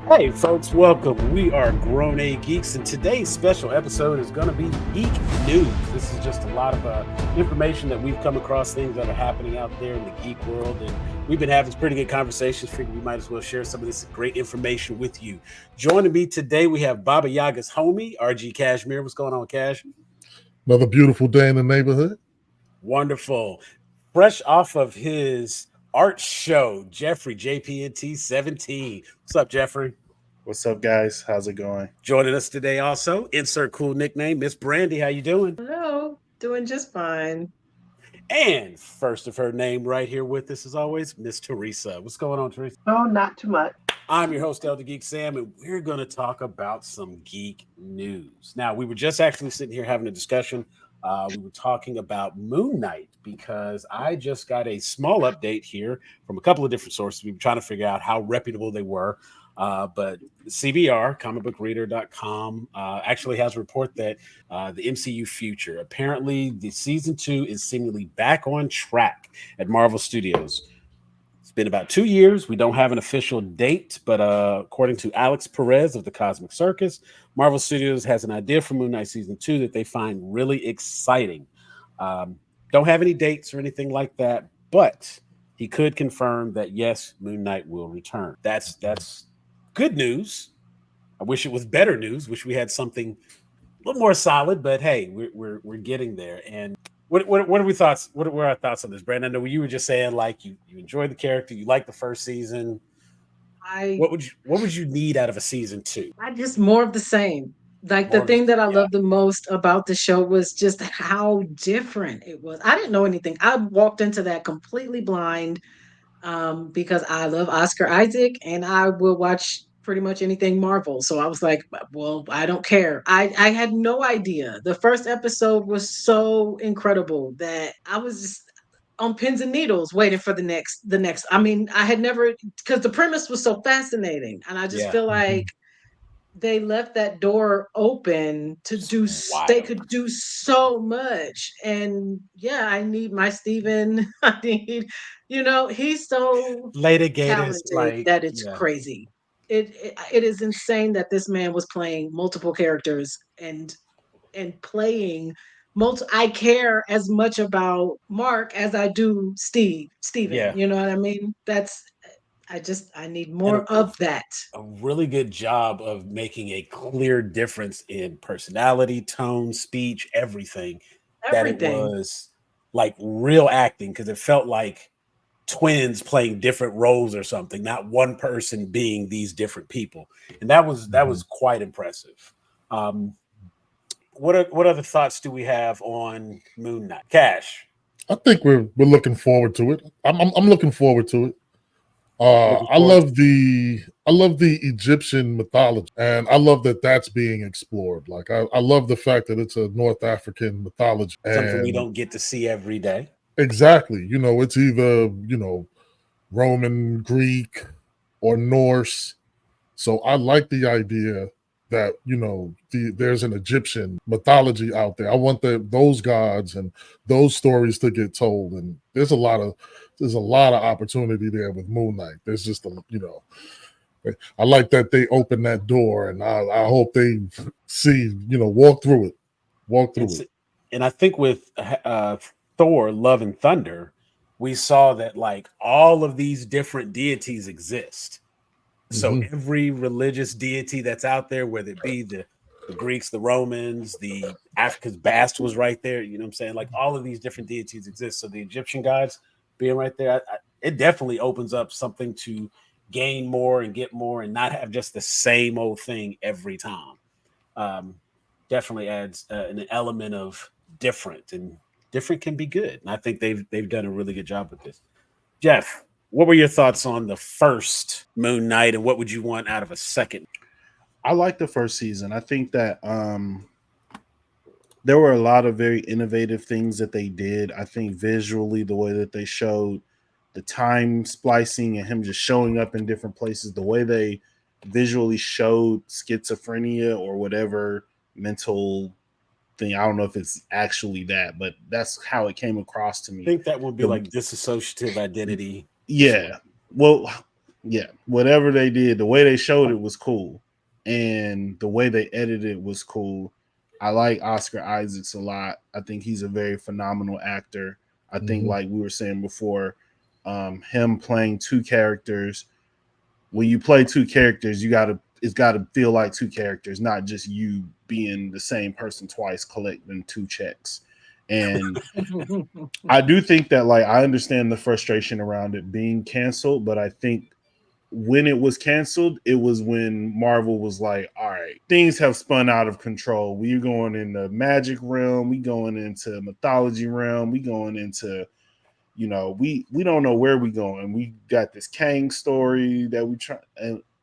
Hey folks, welcome. We are Grown A Geeks, and today's special episode is going to be geek news. This is just a lot of information that we've come across, things that are happening out there in the geek world, and we've been having some pretty good conversations. Figured we might as well share some of this great information with you. Joining me today, we have Baba Yaga's homie, RG Cashmere. What's going on, Cash? Another beautiful day in the neighborhood. Wonderful. Fresh off of his art show, Jeffrey JPNT 17. What's up, Jeffrey? What's up, guys? How's it going? Joining us today also, insert cool nickname, Miss Brandy. How you doing? Hello, doing just fine. And first of her name right here with us as always, Miss Teresa. What's going on, Teresa? Oh, not too much. I'm your host, Elder Geek Sam, and we're going to talk about some geek news. Now, we were just actually sitting here having a discussion. We were talking about Moon Knight because I just got a small update here from a couple of different sources. We were trying to figure out how reputable they were. But CBR, comicbookreader.com, actually has a report that the MCU future, apparently the season 2 is seemingly back on track at Marvel Studios. It's been about 2 years. We don't have an official date, but according to Alex Perez of the Cosmic Circus, Marvel Studios has an idea for Moon Knight season 2 that they find really exciting. Don't have any dates or anything like that, but he could confirm that yes, Moon Knight will return. That's good news. I wish it was better news. Wish we had something a little more solid, but hey, we're getting there. And what are we thoughts? What were our thoughts on this, Brandon? I know you were just saying like you enjoyed the character, you liked the first season. I What would you need out of a season 2? I just more of the same. Like the More of thing that I yeah, loved the most about the show was just how different it was. I didn't know anything. I walked into that completely blind because I love Oscar Isaac and I will watch pretty much anything Marvel. So I was like, well, I don't care. I had no idea. The first episode was so incredible that I was just on pins and needles waiting for the next. I mean, I had never, because the premise was so fascinating and I just yeah, feel like they left that door open to just do they wild. could do so much. And yeah, I need my Steven. I need, he's so Later Gators, talented like that it's yeah, crazy. It is insane that this man was playing multiple characters and playing I care as much about Mark as I do Steven. yeah, You know what I mean? I need and more of that. a really good job of making a clear difference in personality, tone, speech, everything. That it Everything. was like real acting because it felt like twins playing different roles or something, not one person being these different people, and that was quite impressive. Um, what other thoughts do we have on Moon Knight? Cash, I think we're looking forward to it. I'm looking forward to it. looking I forward to love the Egyptian mythology, and I love that that's being explored. Like I love the fact that it's a North African mythology, something we and don't get to see every day. exactly, it's either Roman, Greek, or Norse. So I like the idea that there's an Egyptian mythology out there. I want those gods and those stories to get told, and there's a lot of opportunity there with Moon Knight. There's just I like that they open that door, and I hope they see walk And through s- it. and I think with Thor: Love and Thunder, we saw that like all of these different deities exist. So Hmm. every religious deity that's out there, whether it be the Greeks, the Romans, the Africa's Bast was right there. You know what I'm saying? Like all of these different deities exist. So the Egyptian gods being right there, it definitely opens up something to gain more and get more and not have just the same old thing every time. Um, Definitely adds an element of different, and different can be good. And I think they've done a really good job with this. Jeff, what were your thoughts on the first Moon Knight, and what would you want out of a second? I like the first season. I think that there were a lot of very innovative things that they did. I think visually, the way that they showed the time splicing and him just showing up in different places, the way they visually showed schizophrenia or whatever mental thing. I don't know if it's actually that, but that's how it came across to I me. think that would be The like dissociative identity disorder. Yeah. Well, Yeah, whatever they did, the way they showed it was cool, and the way they edited it was cool. I like Oscar Isaacs a lot. I think he's a very phenomenal actor. I think, like we were saying before, him playing two characters. When you play two characters, it's gotta feel like two characters, not just you being the same person twice collecting two checks. And I do think that, like, I understand the frustration around it being canceled, but I think when it was canceled, it was when Marvel was like, all right, things have spun out of control. We're going in the magic realm, we going into mythology realm, we going into, we don't know where we going. We got this Kang story that we try,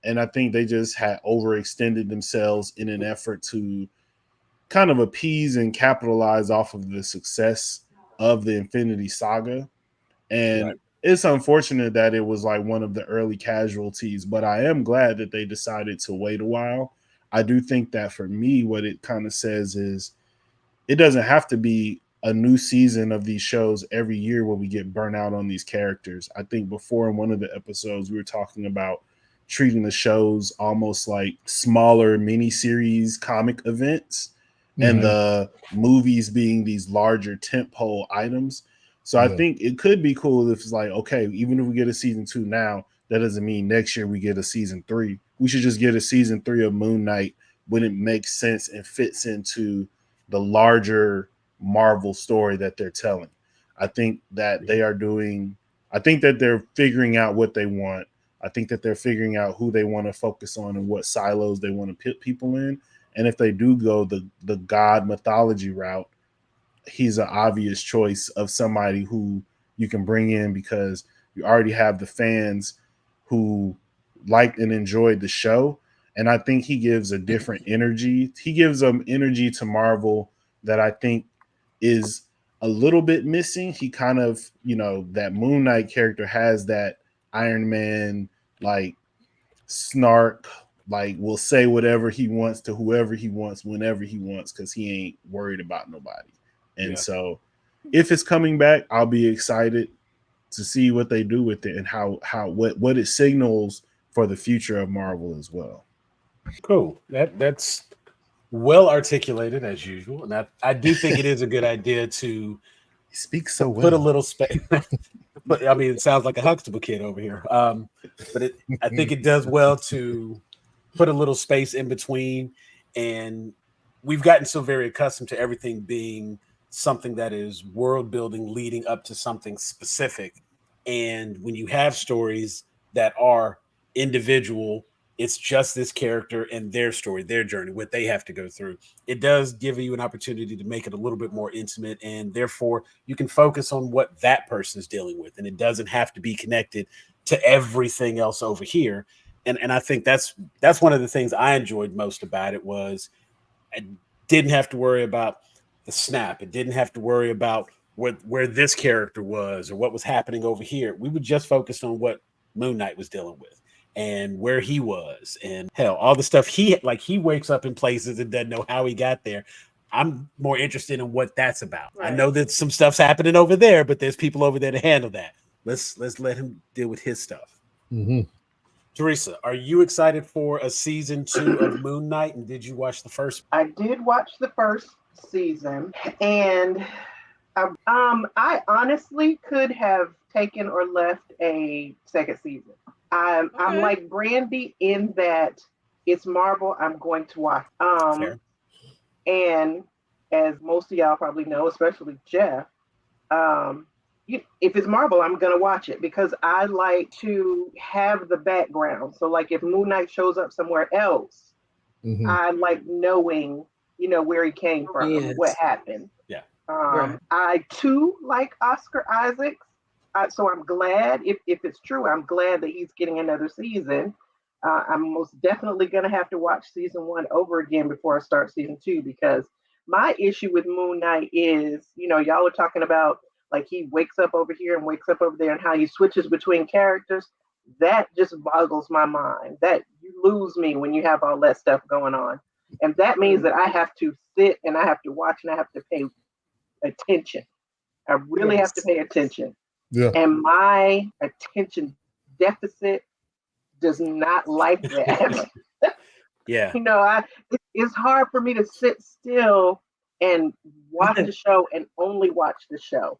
and I think they just had overextended themselves in an effort to kind of appease and capitalize off of the success of the Infinity Saga. And Right. it's unfortunate that it was like one of the early casualties, but I am glad that they decided to wait a while. I do think that for me, what it kind of says is it doesn't have to be a new season of these shows every year where we get burnt out on these characters. I think before in one of the episodes, we were talking about treating the shows almost like smaller mini-series comic events and the movies being these larger tentpole items. So I think it could be cool if it's like, okay, even if we get a season 2 now, that doesn't mean next year we get a season 3. We should just get a season 3 of Moon Knight when it makes sense and fits into the larger Marvel story that they're telling. I think that I think that they're figuring out what they want. I think that they're figuring out who they want to focus on and what silos they want to put people in. And if they do go the god mythology route, he's an obvious choice of somebody who you can bring in because you already have the fans who liked and enjoyed the show. And I think he gives a different energy. He gives them energy to Marvel that I think is a little bit missing. He kind of, that Moon Knight character has that Iron Man, like, snark, like, will say whatever he wants to whoever he wants, whenever he wants, because he ain't worried about nobody. And Yeah. so if it's coming back, I'll be excited to see what they do with it and what it signals for the future of Marvel as well. Cool. That's well articulated as usual, and I do think it is a good idea to He speaks so put a well. little space. But I mean, it sounds like a Huxtable kid over here. But I think it does well to put a little space in between, and we've gotten so very accustomed to everything being something that is world building leading up to something specific. And when you have stories that are individual, it's just this character and their story, their journey, what they have to go through. It does give you an opportunity to make it a little bit more intimate, and therefore you can focus on what that person is dealing with, and it doesn't have to be connected to everything else over here. And I think that's one of the things I enjoyed most about it was I didn't have to worry about the snap. It didn't have to worry about where this character was or what was happening over here. We would just focus on what Moon Knight was dealing with and where he was, and hell, all the stuff he wakes up in places and doesn't know how he got there. I'm more interested in what that's about. I Right. know that some stuff's happening over there, but there's people over there to handle that. Let's let him deal with his stuff. Teresa, are you excited for a season 2 of Moon Knight? And did you watch the first? I did watch the first season, and I honestly could have taken or left a second season. I'm Okay. like Brandy in that it's Marvel. I'm going to watch. Fair. And as most of y'all probably know, especially Jeff, um, if it's Marvel, I'm gonna watch it because I like to have the background. So, like, if Moon Knight shows up somewhere else, I like knowing, where he came from, what Yes. happened. Yeah. Right. I too like Oscar Isaacs, so I'm glad if it's true. I'm glad that he's getting another season. I'm most definitely gonna have to watch season 1 over again before I start season 2 because my issue with Moon Knight is, y'all are talking about like he wakes up over here and wakes up over there and how he switches between characters. That just boggles my mind. That you lose me when you have all that stuff going on. And that means that I have to sit and I have to watch and I have to pay attention. I really have to Yes. pay attention. Yeah. And my attention deficit does not like that. Yeah. You know, it's hard for me to sit still and watch the show and only watch the show.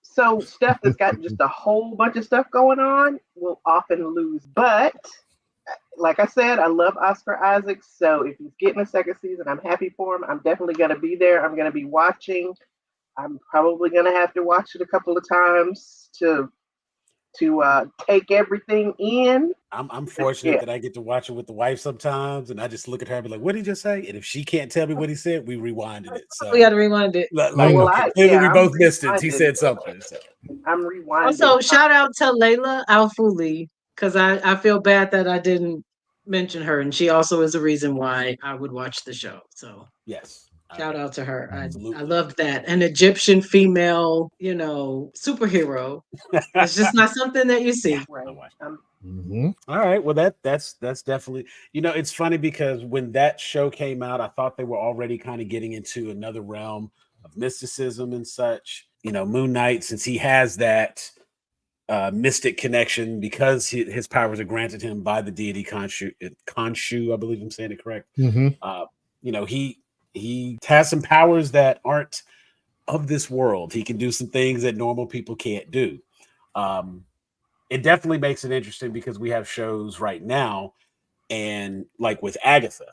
So stuff that's got just a whole bunch of stuff going on will often lose. But like I said, I love Oscar Isaac. So if he's getting a second season, I'm happy for him. I'm definitely going to be there. I'm going to be watching. I'm probably going to have to watch it a couple of times to take everything in. I'm fortunate that I get to watch it with the wife sometimes, and I just look at her and be like, "What did he just say?" And if she can't tell me what he said, we rewinded it. So We got to rewind it. like, Well, okay, clearly we I'm both missed it. He rewinding. said something. So. I'm rewinding. Also, shout out to Layla Alfuli, because I feel bad that I didn't mention her, and she also is the reason why I would watch the show. So Yes. shout out to her. Absolutely. I loved that. An Egyptian female, superhero. It's just not something that you see. Right. All right. Well, that's definitely, it's funny because when that show came out, I thought they were already kind of getting into another realm of mysticism and such. Moon Knight, since he has that mystic connection because his powers are granted him by the deity Khonshu, I believe I'm saying it correct. He has some powers that aren't of this world. He can do some things that normal people can't do. It definitely makes it interesting because we have shows right now, and like with Agatha,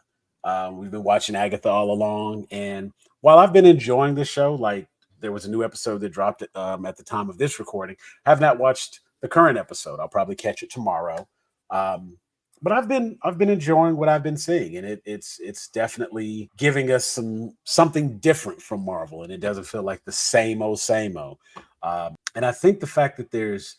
we've been watching Agatha All Along, and while I've been enjoying the show, like there was a new episode that dropped at the time of this recording. I have not watched the current episode. I'll probably catch it tomorrow. But I've been enjoying what I've been seeing, and it's definitely giving us something different from Marvel, and it doesn't feel like the same old. And I think the fact that there's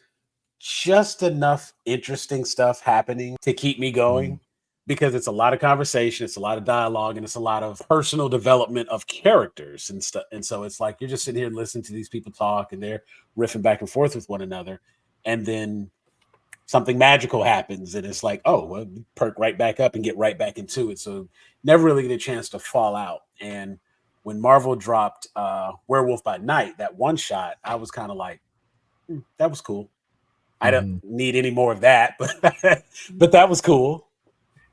just enough interesting stuff happening to keep me going, because it's a lot of conversation, it's a lot of dialogue, and it's a lot of personal development of characters and stuff. And so it's like you're just sitting here and listening to these people talk, and they're riffing back and forth with one another, and then something magical happens, and it's like, oh, well, perk right back up and get right back into it. So never really get a chance to fall out. And when Marvel dropped Werewolf by Night, that one shot, I was kind of like, that was cool. I don't need any more of that, but that was cool.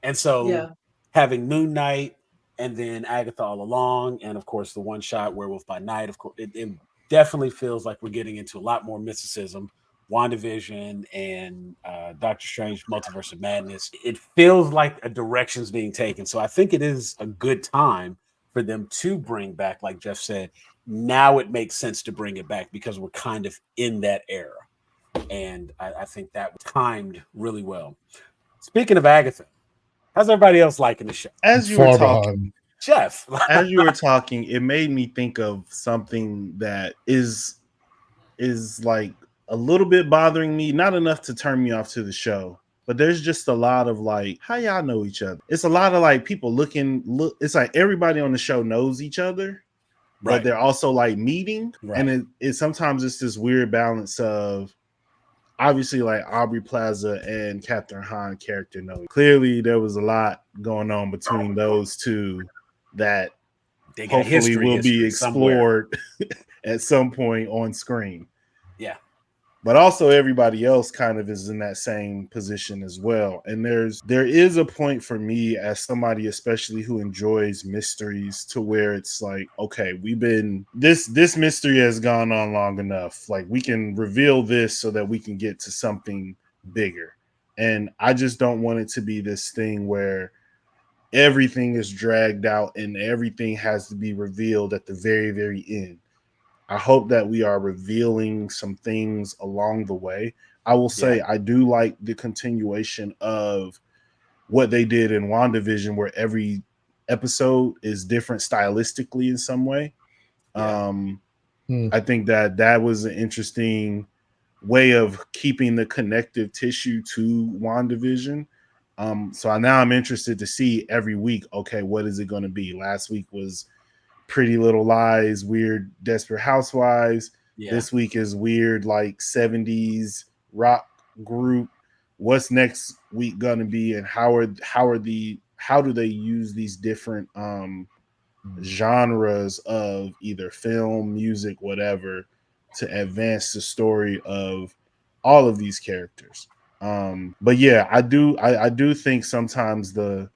And so having Moon Knight and then Agatha All Along, and of course the one shot Werewolf by Night, of course, it definitely feels like we're getting into a lot more mysticism. WandaVision and Doctor Strange Multiverse of Madness. It feels like a direction's being taken. So I think it is a good time for them to bring back, like Jeff said, now it makes sense to bring it back because we're kind of in that era. And I think that was timed really well. Speaking of Agatha, how's everybody else liking the show? As you were talking, Jeff, as you were talking, it made me think of something that is like a little bit bothering me, not enough to turn me off to the show, but there's just a lot of like, how y'all know each other? It's a lot of like people it's like everybody on the show knows each other, but they're also like meeting. And it sometimes it's this weird balance of, obviously, like Aubrey Plaza and Catherine Hahn character know. Clearly, there was a lot going on between those two that hopefully will be explored at some point on screen. Yeah. But also everybody else kind of is in that same position as well. And there is a point for me as somebody, especially who enjoys mysteries, to where it's like, okay, this mystery has gone on long enough. Like we can reveal this so that we can get to something bigger. And I just don't want it to be this thing where everything is dragged out and everything has to be revealed at the very, very end. I hope that we are revealing some things along the way. I will say I do like the continuation of what they did in WandaVision, where every episode is different stylistically in some way. I think that was an interesting way of keeping the connective tissue to WandaVision. So now I'm interested to see every week, okay, what is it going to be? Last week was Pretty Little Lies, weird Desperate Housewives. This week is weird like 70s rock group. What's next week gonna be, and how do they use these different genres of either film, music, whatever, to advance the story of all of these characters? But yeah, I do think sometimes the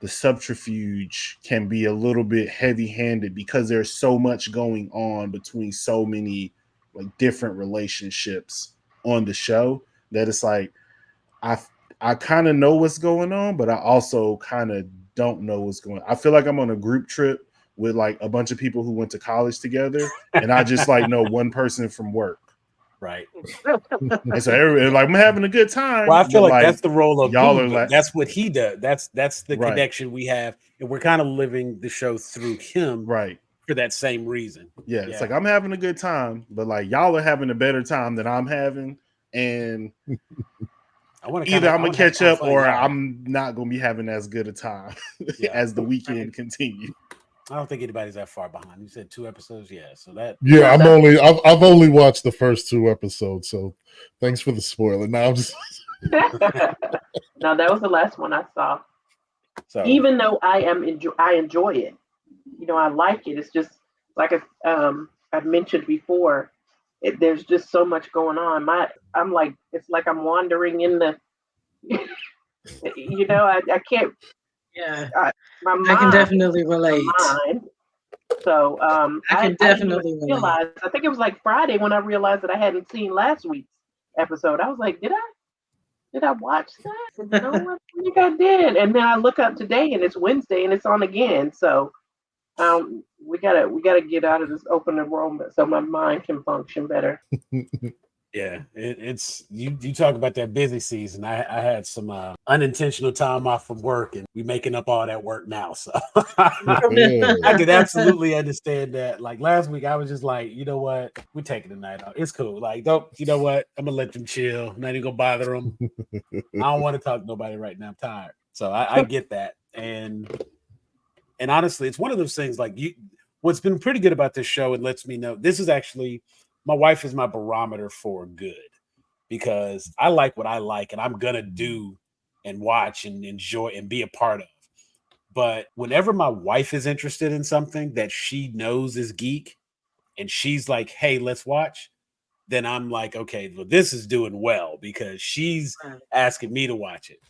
subterfuge can be a little bit heavy-handed because there's so much going on between so many like different relationships on the show that it's like I kind of know what's going on, but I also kind of don't know what's going on. I feel like I'm on a group trip with like a bunch of people who went to college together, and I just like know one person from work. Right. And so everybody like, I'm having a good time. Well, I feel like like that's the role of y'all Boo, are but like, that's what he does. That's the Right. connection we have, and we're kind of living the show through him, right. for that same reason. Yeah, it's like I'm having a good time, but like y'all are having a better time than I'm having, and either I'm gonna catch up or I'm not gonna be having as good a time as the weekend continues. I don't think anybody's that far behind. You said 2 episodes, yeah. So that I've only watched the first 2 episodes, so thanks for the spoiler. Now I'm just No, that was the last one I saw. so Even though I enjoy it, you know, I like it. It's just like I've mentioned before. There's just so much going on. I'm like, it's like I'm wandering in the, you know, I can't. Yeah, my mind, I can definitely relate. So I can definitely didn't realize. I think it was like Friday when I realized that I hadn't seen last week's episode. I was like, did I watch that? No, I think I did. And then I look up today and it's Wednesday and it's on again. So we gotta get out of this open enrollment so my mind can function better. yeah, it's you talk about that busy season. I had some unintentional time off from work, and we making up all that work now. So I can absolutely understand that. Like last week, I was just like, you know what, we're taking the night off. It's cool. Like, you know what, I'm gonna let them chill. I'm not even gonna bother them. I don't want to talk to nobody right now. I'm tired. So I get that, and honestly, it's one of those things. Like what's been pretty good about this show, and lets me know this is actually. My wife is my barometer for good because I like what I like and I'm going to do and watch and enjoy and be a part of. But whenever my wife is interested in something that she knows is geek and she's like, hey, let's watch, then I'm like, okay, well, this is doing well because she's asking me to watch it.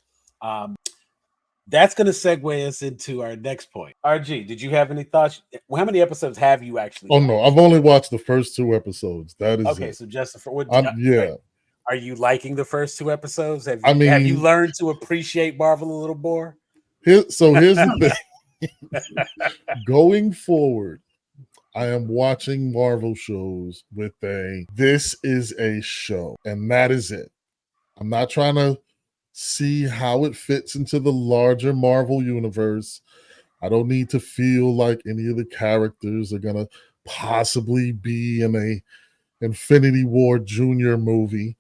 That's going to segue us into our next point. RG, did you have any thoughts? How many episodes have you actually watched? no, I've only watched the first 2 episodes. That is okay. It. So Justin, are you liking the first 2 episodes? Have you learned to appreciate Marvel a little more? Here's the thing. Going forward, I am watching Marvel shows with this is a show, and that is it. I'm not trying to see how it fits into the larger Marvel universe. I don't need to feel like any of the characters are gonna possibly be in a Infinity War Junior movie.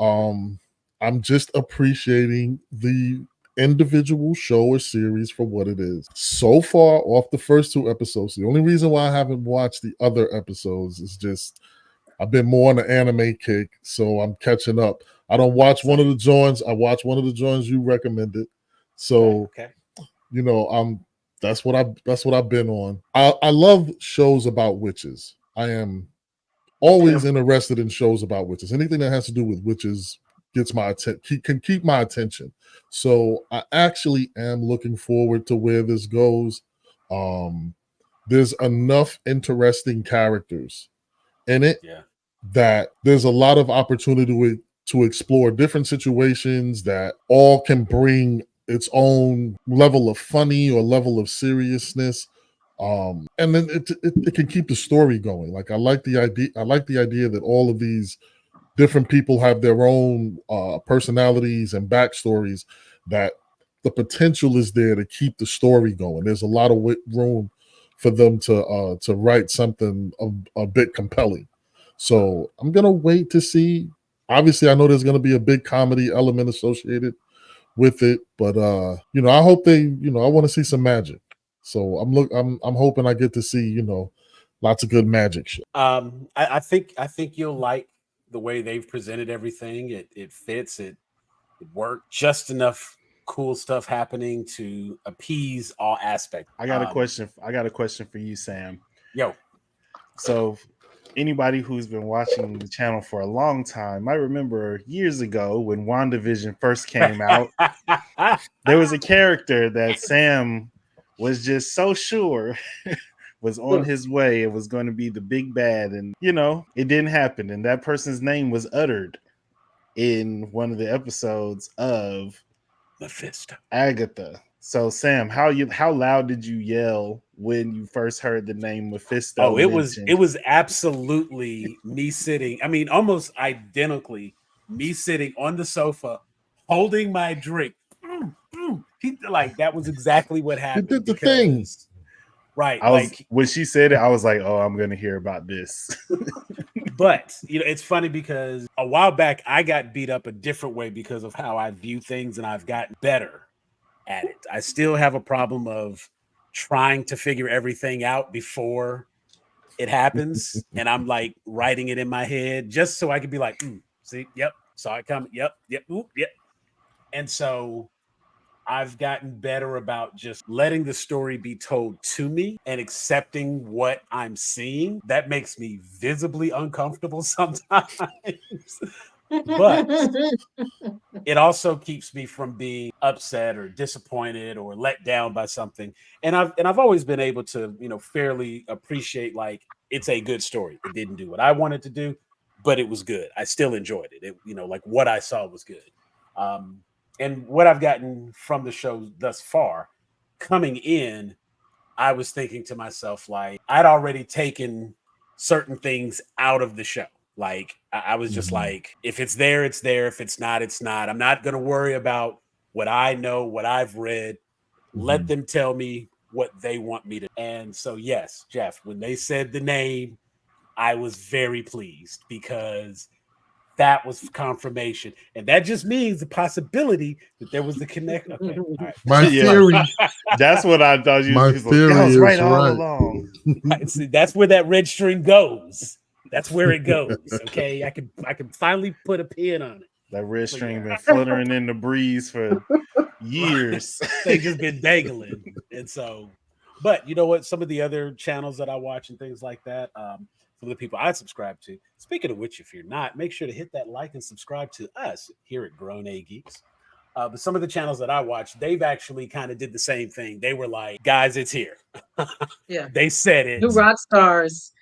I'm just appreciating the individual show or series for what it is. So far, off the first 2 episodes, the only reason why I haven't watched the other episodes is just I've been more on the anime kick, so I'm catching up. I don't watch one of the joints. I watch one of the joints you recommended. So, you know, that's what I've been on. I love shows about witches. I am always interested in shows about witches. Anything that has to do with witches gets my attention, can keep my attention. So I actually am looking forward to where this goes. There's enough interesting characters in it that there's a lot of opportunity to explore different situations that all can bring its own level of funny or level of seriousness. And then it can keep the story going. Like I like the idea that all of these different people have their own personalities and backstories, that the potential is there to keep the story going. There's a lot of room for them to write something a bit compelling. So I'm gonna wait to see. Obviously, I know there's gonna be a big comedy element associated with it, but you know, I hope I want to see some magic. So I'm hoping I get to see, lots of good magic shit. I think you'll like the way they've presented everything. It fits. It worked. Just enough cool stuff happening to appease all aspects. I got a question. I got a question for you, Sam. Yo. So Anybody who's been watching the channel for a long time might remember years ago when WandaVision first came out, there was a character that Sam was just so sure was on his way and was going to be the big bad. And, you know, it didn't happen. And that person's name was uttered in one of the episodes of Mephisto. Agatha. So Sam, how loud did you yell when you first heard the name Mephisto? Oh, it was absolutely me sitting. I mean, almost identically me sitting on the sofa holding my drink. That was exactly what happened. You did the thing. Right. When she said it, I was like, oh, I'm gonna hear about this. But you know, it's funny because a while back I got beat up a different way because of how I view things, and I've gotten better at it. I still have a problem of trying to figure everything out before it happens, and I'm like writing it in my head just so I could be like, see, yep, saw it coming, yep, oop, yep. And so I've gotten better about just letting the story be told to me and accepting what I'm seeing. That makes me visibly uncomfortable sometimes. But it also keeps me from being upset or disappointed or let down by something. And I've always been able to, you know, fairly appreciate, like, it's a good story. It didn't do what I wanted to do, but it was good. I still enjoyed it. You know, like what I saw was good. And what I've gotten from the show thus far, coming in, I was thinking to myself, like, I'd already taken certain things out of the show. Like, I was just like, if it's there, it's there. If it's not, it's not. I'm not going to worry about what I know, what I've read. Let them tell me what they want me to. And so, yes, Jeff, when they said the name, I was very pleased because that was confirmation. And that just means the possibility that there was the connection. Okay. All right. My theory. That's what I thought you My was. theory I was is right all right. along. See, that's where that red string goes. That's where it goes. Okay. I can finally put a pin on it. That red string been fluttering in the breeze for years. They just been dangling. And so, but you know what? Some of the other channels that I watch and things like that, some of the people I subscribe to. Speaking of which, if you're not, make sure to hit that like and subscribe to us here at Grown A Geeks. But some of the channels that I watch, they've actually kind of did the same thing. They were like, guys, it's here. Yeah. They said it. New rock stars.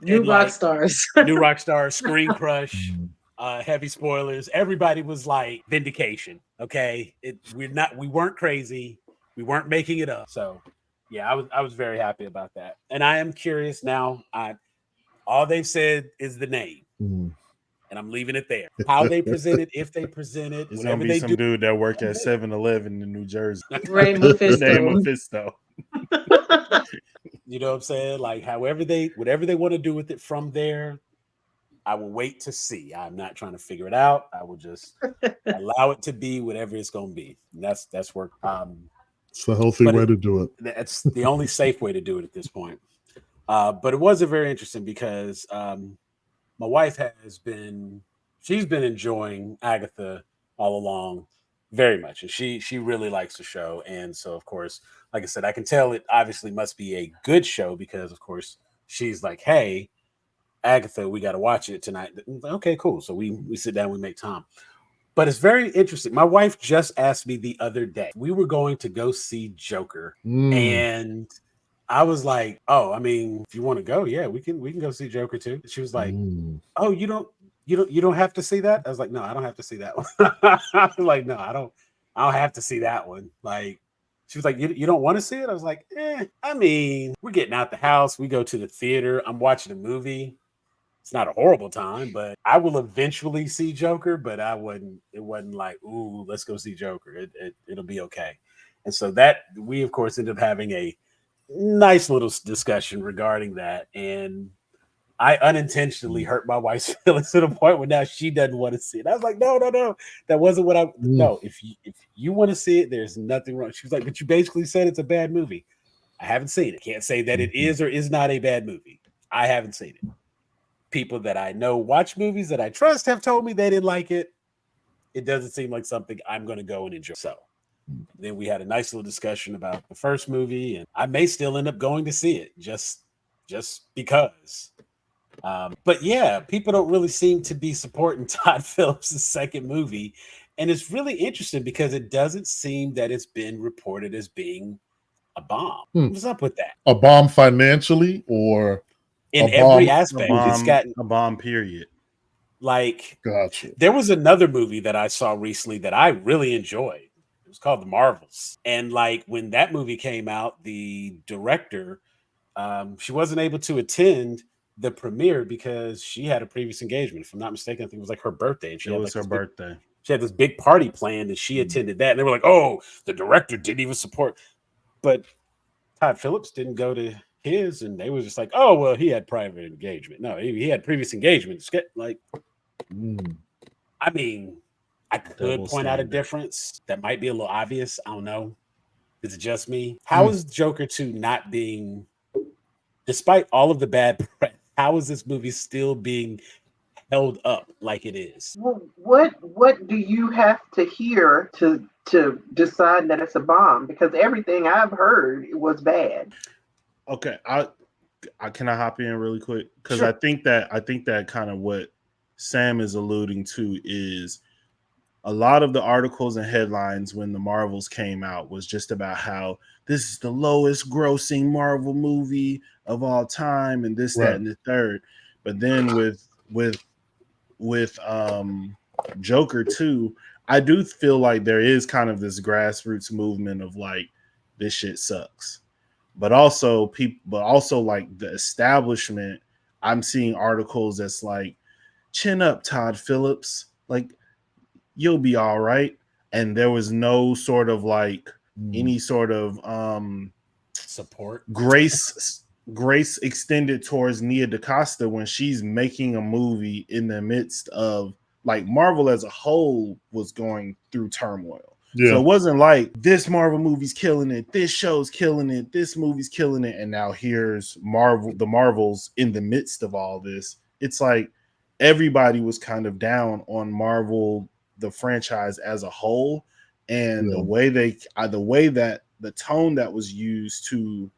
New rock stars. New rock stars, Screen Crush, heavy spoilers. Everybody was like, vindication. Okay. We weren't crazy. We weren't making it up. So yeah, I was very happy about that. And I am curious now. All they've said is the name. And I'm leaving it there. How they present it, if they present it, it's gonna be some dude that work at 7-Eleven in New Jersey. Ray Mephisto. Name Mephisto. You know what I'm saying? Like, whatever they want to do with it from there, I will wait to see. I'm not trying to figure it out. I will just allow it to be whatever it's gonna be. And that's work. It's a healthy way to do it. That's the only safe way to do it at this point. But it was very interesting because my wife she's been enjoying Agatha All Along very much. And she really likes the show. And so, of course, like I said, I can tell it obviously must be a good show because, of course, she's like, hey, Agatha, we got to watch it tonight. Okay, cool. So we sit down, we make time. But it's very interesting. My wife just asked me the other day, we were going to go see Joker. And I was like, oh, I mean, if you want to go, yeah, we can go see Joker too. She was like, oh, you don't have to see that. I was like, no, I don't have to see that one. I was like, no, I don't have to see that one. Like, she was like, you don't want to see it? I was like, I mean, we're getting out the house. We go to the theater. I'm watching a movie. It's not a horrible time, but I will eventually see Joker, but it wasn't like, ooh, let's go see Joker. It'll be okay. And so that we, of course, ended up having a nice little discussion regarding that. And I unintentionally hurt my wife's feelings to the point where now she doesn't want to see it. I was like, no, that wasn't what no, if you want to see it, there's nothing wrong. She was like, but you basically said it's a bad movie. I haven't seen it. Can't say that it is or is not a bad movie. I haven't seen it. People that I know watch movies that I trust have told me they didn't like it. It doesn't seem like something I'm going to go and enjoy. So then we had a nice little discussion about the first movie, and I may still end up going to see it just because. But yeah, people don't really seem to be supporting Todd Phillips' second movie. And it's really interesting because it doesn't seem that it's been reported as being a bomb. What's up with that? A bomb financially or In a every bomb? aspect, it's gotten A bomb, period. like Gotcha. there was another movie that I saw recently that I really enjoyed. It was called The Marvels. And like when that movie came out, the director, she wasn't able to attend the premiere because she had a previous engagement. If I'm not mistaken, I think it was like her birthday, and It was her birthday. She had this big party planned, and she attended that. And they were like, "Oh, the director didn't even support." But Todd Phillips didn't go to his, and they was just like, "Oh, well, he had private engagement." No, he had previous engagement. Like, I mean, I could Double point out a standard. difference that might be a little obvious. I don't know. Is it just me? Hmm. How is Joker 2 not being, despite all of the bad press, how is this movie still being held up like it is? Well, what do you have to hear to decide that it's a bomb? Because everything I've heard was bad. Okay, I can I hop in really quick because Sure. I think that kind of what Sam is alluding to is a lot of the articles and headlines when the Marvels came out was just about how this is the lowest grossing Marvel movie of all time and this, that, Right. and the third. But then with Joker 2, I do feel like there is kind of this grassroots movement of like this shit sucks. But also like the establishment, I'm seeing articles that's like, chin up, Todd Phillips. Like, you'll be all right. And there was no sort of like any sort of Support. grace extended towards Nia DaCosta when she's making a movie in the midst of like Marvel as a whole was going through turmoil. Yeah. So it wasn't like this Marvel movie's killing it, this show's killing it, this movie's killing it, and now here's the Marvels in the midst of all this. It's like everybody was kind of down on Marvel, the franchise as a whole, and Yeah. the way that the tone that was used to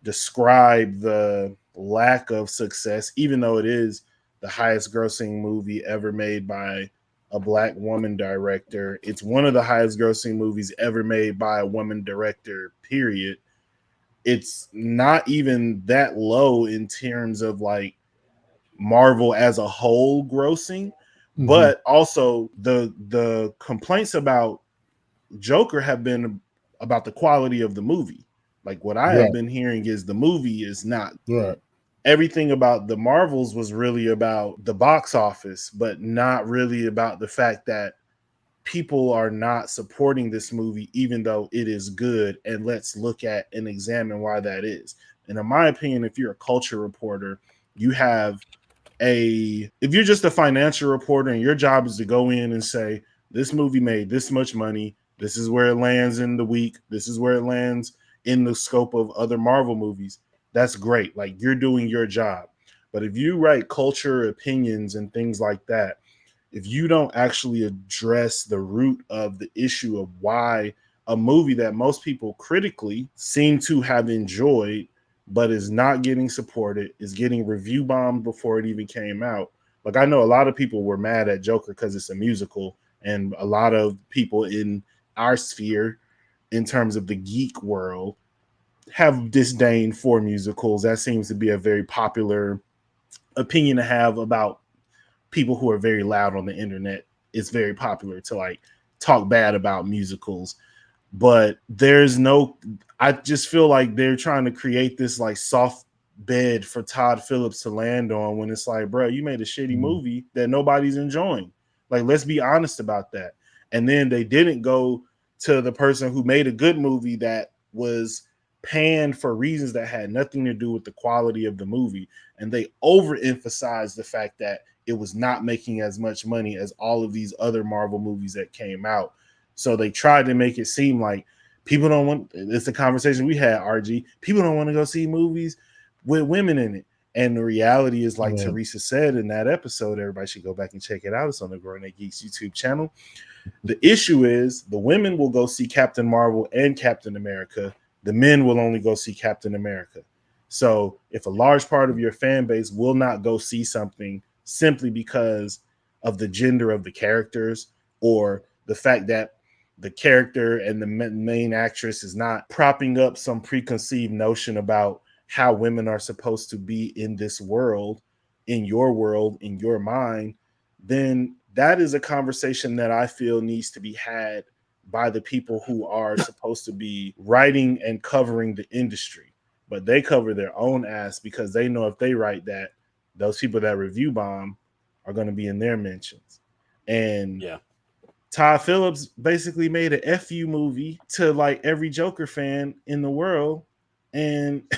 describe the lack of success, even though it is the highest grossing movie ever made by a black woman director. It's one of the highest grossing movies ever made by a woman director, period. It's not even that low in terms of like Marvel as a whole grossing, but also the complaints about Joker have been about the quality of the movie. Like what I have been hearing is the movie is not. Right. Everything about the Marvels was really about the box office, but not really about the fact that people are not supporting this movie, even though it is good. And let's look at and examine why that is. And in my opinion, if you're a culture reporter, you have if you're just a financial reporter and your job is to go in and say, this movie made this much money, this is where it lands in the week, this is where it lands in the scope of other Marvel movies, that's great. Like you're doing your job. But if you write culture, opinions, and things like that, if you don't actually address the root of the issue of why a movie that most people critically seem to have enjoyed but is not getting supported, is getting review bombed before it even came out. Like I know a lot of people were mad at Joker because it's a musical, and a lot of people in our sphere, in terms of the geek world, have disdain for musicals. That seems to be a very popular opinion to have about people who are very loud on the internet. It's very popular to like talk bad about musicals, but I just feel like they're trying to create this like soft bed for Todd Phillips to land on when it's like, bro, you made a shitty movie that nobody's enjoying. Like, let's be honest about that. And then they didn't go to the person who made a good movie that was panned for reasons that had nothing to do with the quality of the movie. And they overemphasized the fact that it was not making as much money as all of these other Marvel movies that came out. So they tried to make it seem like people don't want, it's the conversation we had, RG. People don't want to go see movies with women in it. And the reality is, like Teresa said in that episode, everybody should go back and check it out. It's on the Grown A Geeks YouTube channel. The issue is the women will go see Captain Marvel and Captain America. The men will only go see Captain America. So if a large part of your fan base will not go see something simply because of the gender of the characters, or the fact that the character and the main actress is not propping up some preconceived notion about how women are supposed to be in this world, in your mind, then that is a conversation that I feel needs to be had by the people who are supposed to be writing and covering the industry. But they cover their own ass because they know if they write that, those people that review bomb are going to be in their mentions. And yeah, Todd Phillips basically made a FU movie to like every Joker fan in the world. And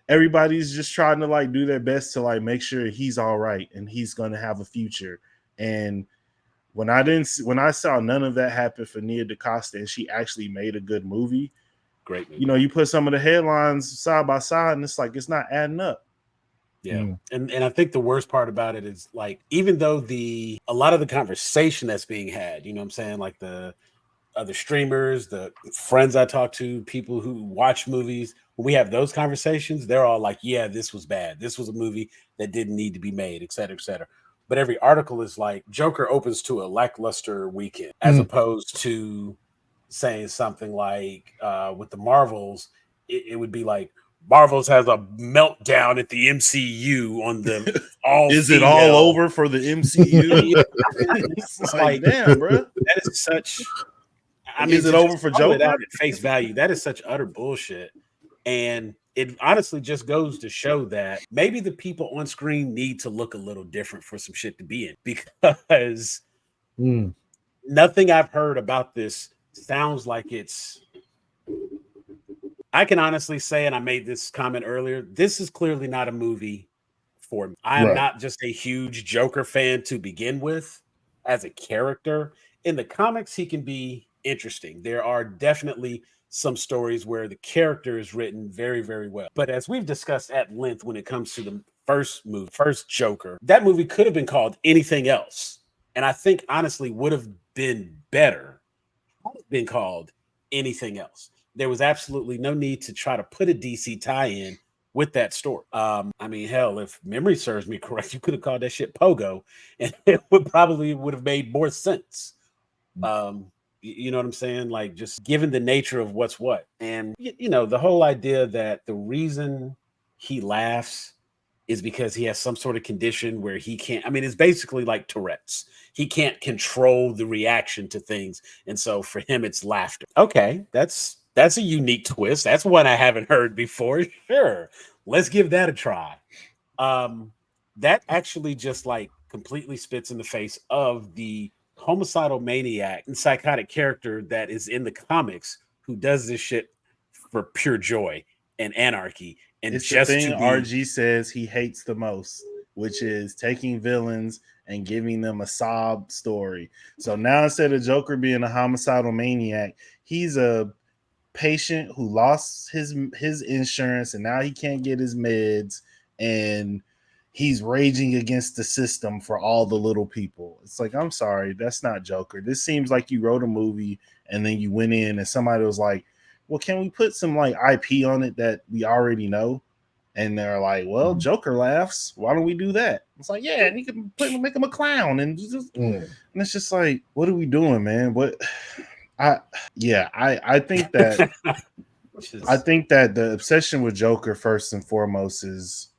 everybody's just trying to like do their best to like make sure he's all right and he's going to have a future. And when I saw none of that happen for Nia DaCosta and she actually made a good movie, great movie. you know, you put some of the headlines side by side and it's like it's not adding up. Yeah. And I think the worst part about it is like, even though a lot of the conversation that's being had, you know what I'm saying? Like the other streamers, the friends I talk to, people who watch movies, when we have those conversations, they're all like, yeah, this was bad. This was a movie that didn't need to be made, et cetera, et cetera. But every article is like, Joker opens to a lackluster weekend, as opposed to saying something like with the Marvels, it would be like, Marvels has a meltdown at the MCU on the all. Is it all over for the MCU? It's like, damn, bro. That is such. I mean, is it over for Joker? At face value, that is such utter bullshit. And it honestly just goes to show that maybe the people on screen need to look a little different for some shit to be in, because nothing I've heard about this sounds like it's. I can honestly say, and I made this comment earlier, this is clearly not a movie for me. I am not just a huge Joker fan to begin with as a character. In the comics, he can be interesting. There are definitely some stories where the character is written very, very well. But as we've discussed at length when it comes to the first Joker, that movie could have been called anything else. And I think honestly would have been better had it been called anything else. There was absolutely no need to try to put a DC tie-in with that story. I mean, hell, if memory serves me correct, you could have called that shit Pogo, and it would have made more sense. You know what I'm saying? Like, just given the nature of what's what, and you know, the whole idea that the reason he laughs is because he has some sort of condition where he can't. I mean, it's basically like Tourette's. He can't control the reaction to things, and so for him, it's laughter. Okay, that's a unique twist. That's one I haven't heard before. Sure, let's give that a try. That actually just like completely spits in the face of the homicidal maniac and psychotic character that is in the comics, who does this shit for pure joy and anarchy. And it's just the thing RG says he hates the most, which is taking villains and giving them a sob story. So now, instead of Joker being a homicidal maniac, he's a patient who lost his insurance and now he can't get his meds, and he's raging against the system for all the little people. It's like, I'm sorry, that's not Joker. This seems like you wrote a movie and then you went in and somebody was like, well, can we put some like IP on it that we already know? And they're like, well, Joker laughs, why don't we do that? It's like, yeah, and you can make him a clown, and just and it's just like, what are we doing, man? I think that I think that the obsession with Joker first and foremost is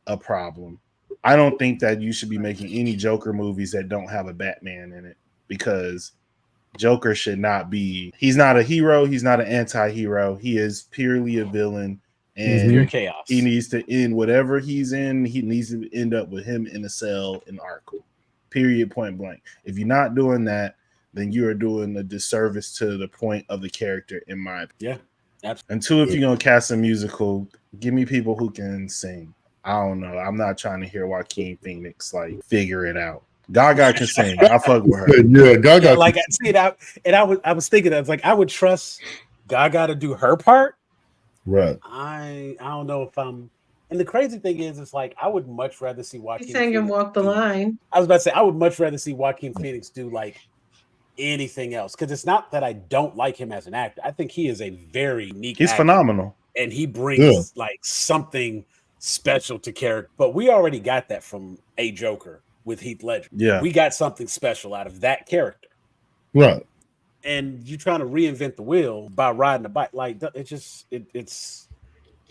a problem. I don't think that you should be making any Joker movies that don't have a Batman in it, because Joker should not be. He's not a hero. He's not an anti-hero. He is purely a villain, and pure chaos. He needs to end whatever he's in. He needs to end up with him in a cell in Arkham. Period. Point blank. If you're not doing that, then you are doing a disservice to the point of the character, in my opinion. Yeah, absolutely. And two, if you're gonna cast a musical, give me people who can sing. I don't know. I'm not trying to hear Joaquin Phoenix like figure it out. Gaga can sing. I fuck with her. Yeah, Gaga. Yeah, like I see it out, and I was thinking, I was like, I would trust Gaga to do her part. Right. I don't know if I'm. And the crazy thing is, it's like I would much rather see Joaquin. He sang and Walk the Line. I was about to say I would much rather see Joaquin Phoenix do like anything else, because it's not that I don't like him as an actor. I think he is a very unique. He's phenomenal. and he brings like something special to character. But we already got that from A Joker with Heath Ledger. Yeah. We got something special out of that character. Right. And you trying to reinvent the wheel by riding a bike. Like it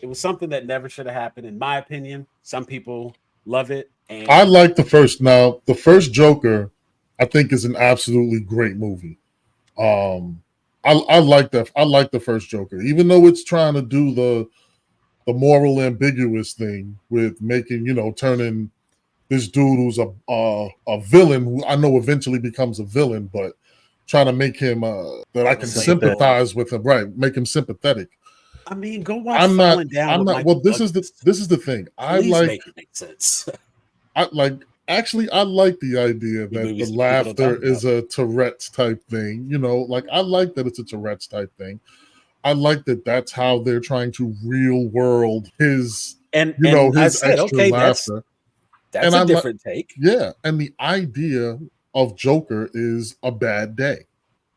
was something that never should have happened, in my opinion. Some people love it. And I like the first Joker, I think, is an absolutely great movie. I like that. I like the first Joker, even though it's trying to do the moral ambiguous thing with making, turning this dude who's a villain, who I know eventually becomes a villain, but trying to make him that I can sympathize with him, right? Make him sympathetic. I mean, go watch Falling Down. I'm not. Well, this is the thing. Please make it make sense. I like the idea that the laughter is a Tourette's type thing. Like I like that it's a Tourette's type thing. I like that that's how they're trying to real world his his extra laughter. That's a different take. Yeah, and the idea of Joker is a bad day,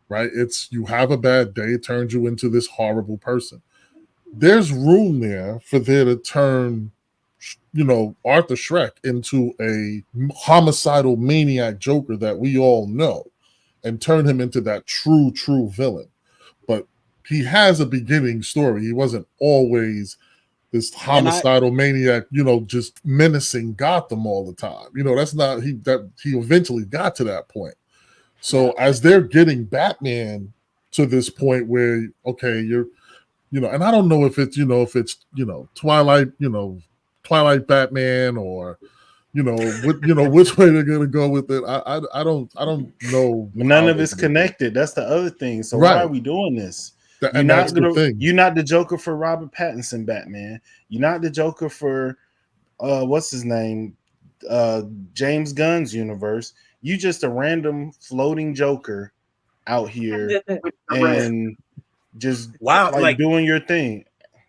right? It's you have a bad day, it turns you into this horrible person. There's room there for there to turn, Arthur Schreck into a homicidal maniac Joker that we all know, and turn him into that true villain. But he has a beginning story. He wasn't always this homicidal maniac, just menacing Gotham all the time. That's not he eventually got to that point. So as they're getting Batman to this point where, okay, you're, and I don't know if it's, Twilight Batman or, which way they're gonna go with it. I don't know. None of it's connected. That's the other thing. So why are we doing this? You're not the Joker for Robert Pattinson Batman. You're not the Joker for what's his name? James Gunn's universe. You just a random floating Joker out here and just doing your thing.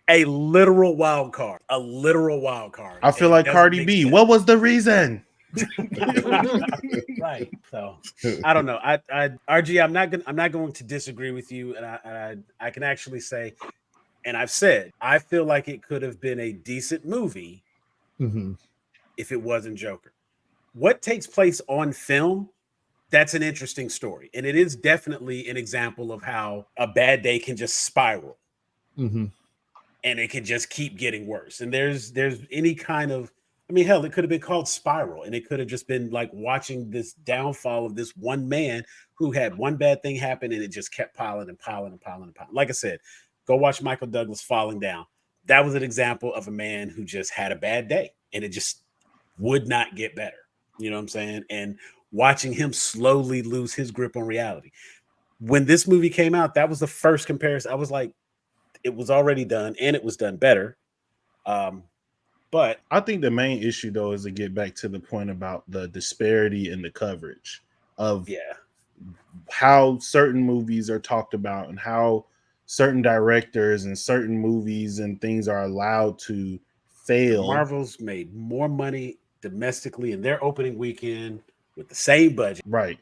A literal wild card. I feel like Cardi B. Sense. What was the reason? Right. So I don't know. I RG, I'm not going to disagree with you, and I can actually say, and I've said, I feel like it could have been a decent movie if it wasn't Joker. What takes place on film, that's an interesting story, and it is definitely an example of how a bad day can just spiral, and it can just keep getting worse. And there's any kind of, I mean, hell, it could have been called Spiral, and it could have just been like watching this downfall of this one man who had one bad thing happen, and it just kept piling and piling and piling and piling. Like I said, go watch Michael Douglas Falling Down. That was an example of a man who just had a bad day, and it just would not get better. You know what I'm saying? And watching him slowly lose his grip on reality. When this movie came out, that was the first comparison. I was like, it was already done, and it was done better. But I think the main issue, though, is to get back to the point about the disparity in the coverage of how certain movies are talked about and how certain directors and certain movies and things are allowed to fail. Marvel's made more money domestically in their opening weekend with the same budget. Right.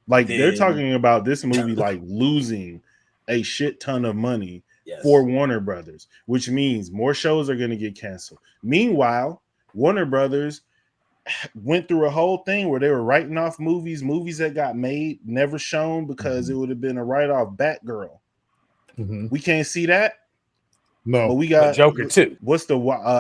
Like they're talking about this movie like losing a shit ton of money for Warner Brothers, which means more shows are going to get canceled. Meanwhile, Warner Brothers went through a whole thing where they were writing off movies that got made, never shown because it would have been a write-off. Batgirl. We can't see that. No, but we got Joker too. What's the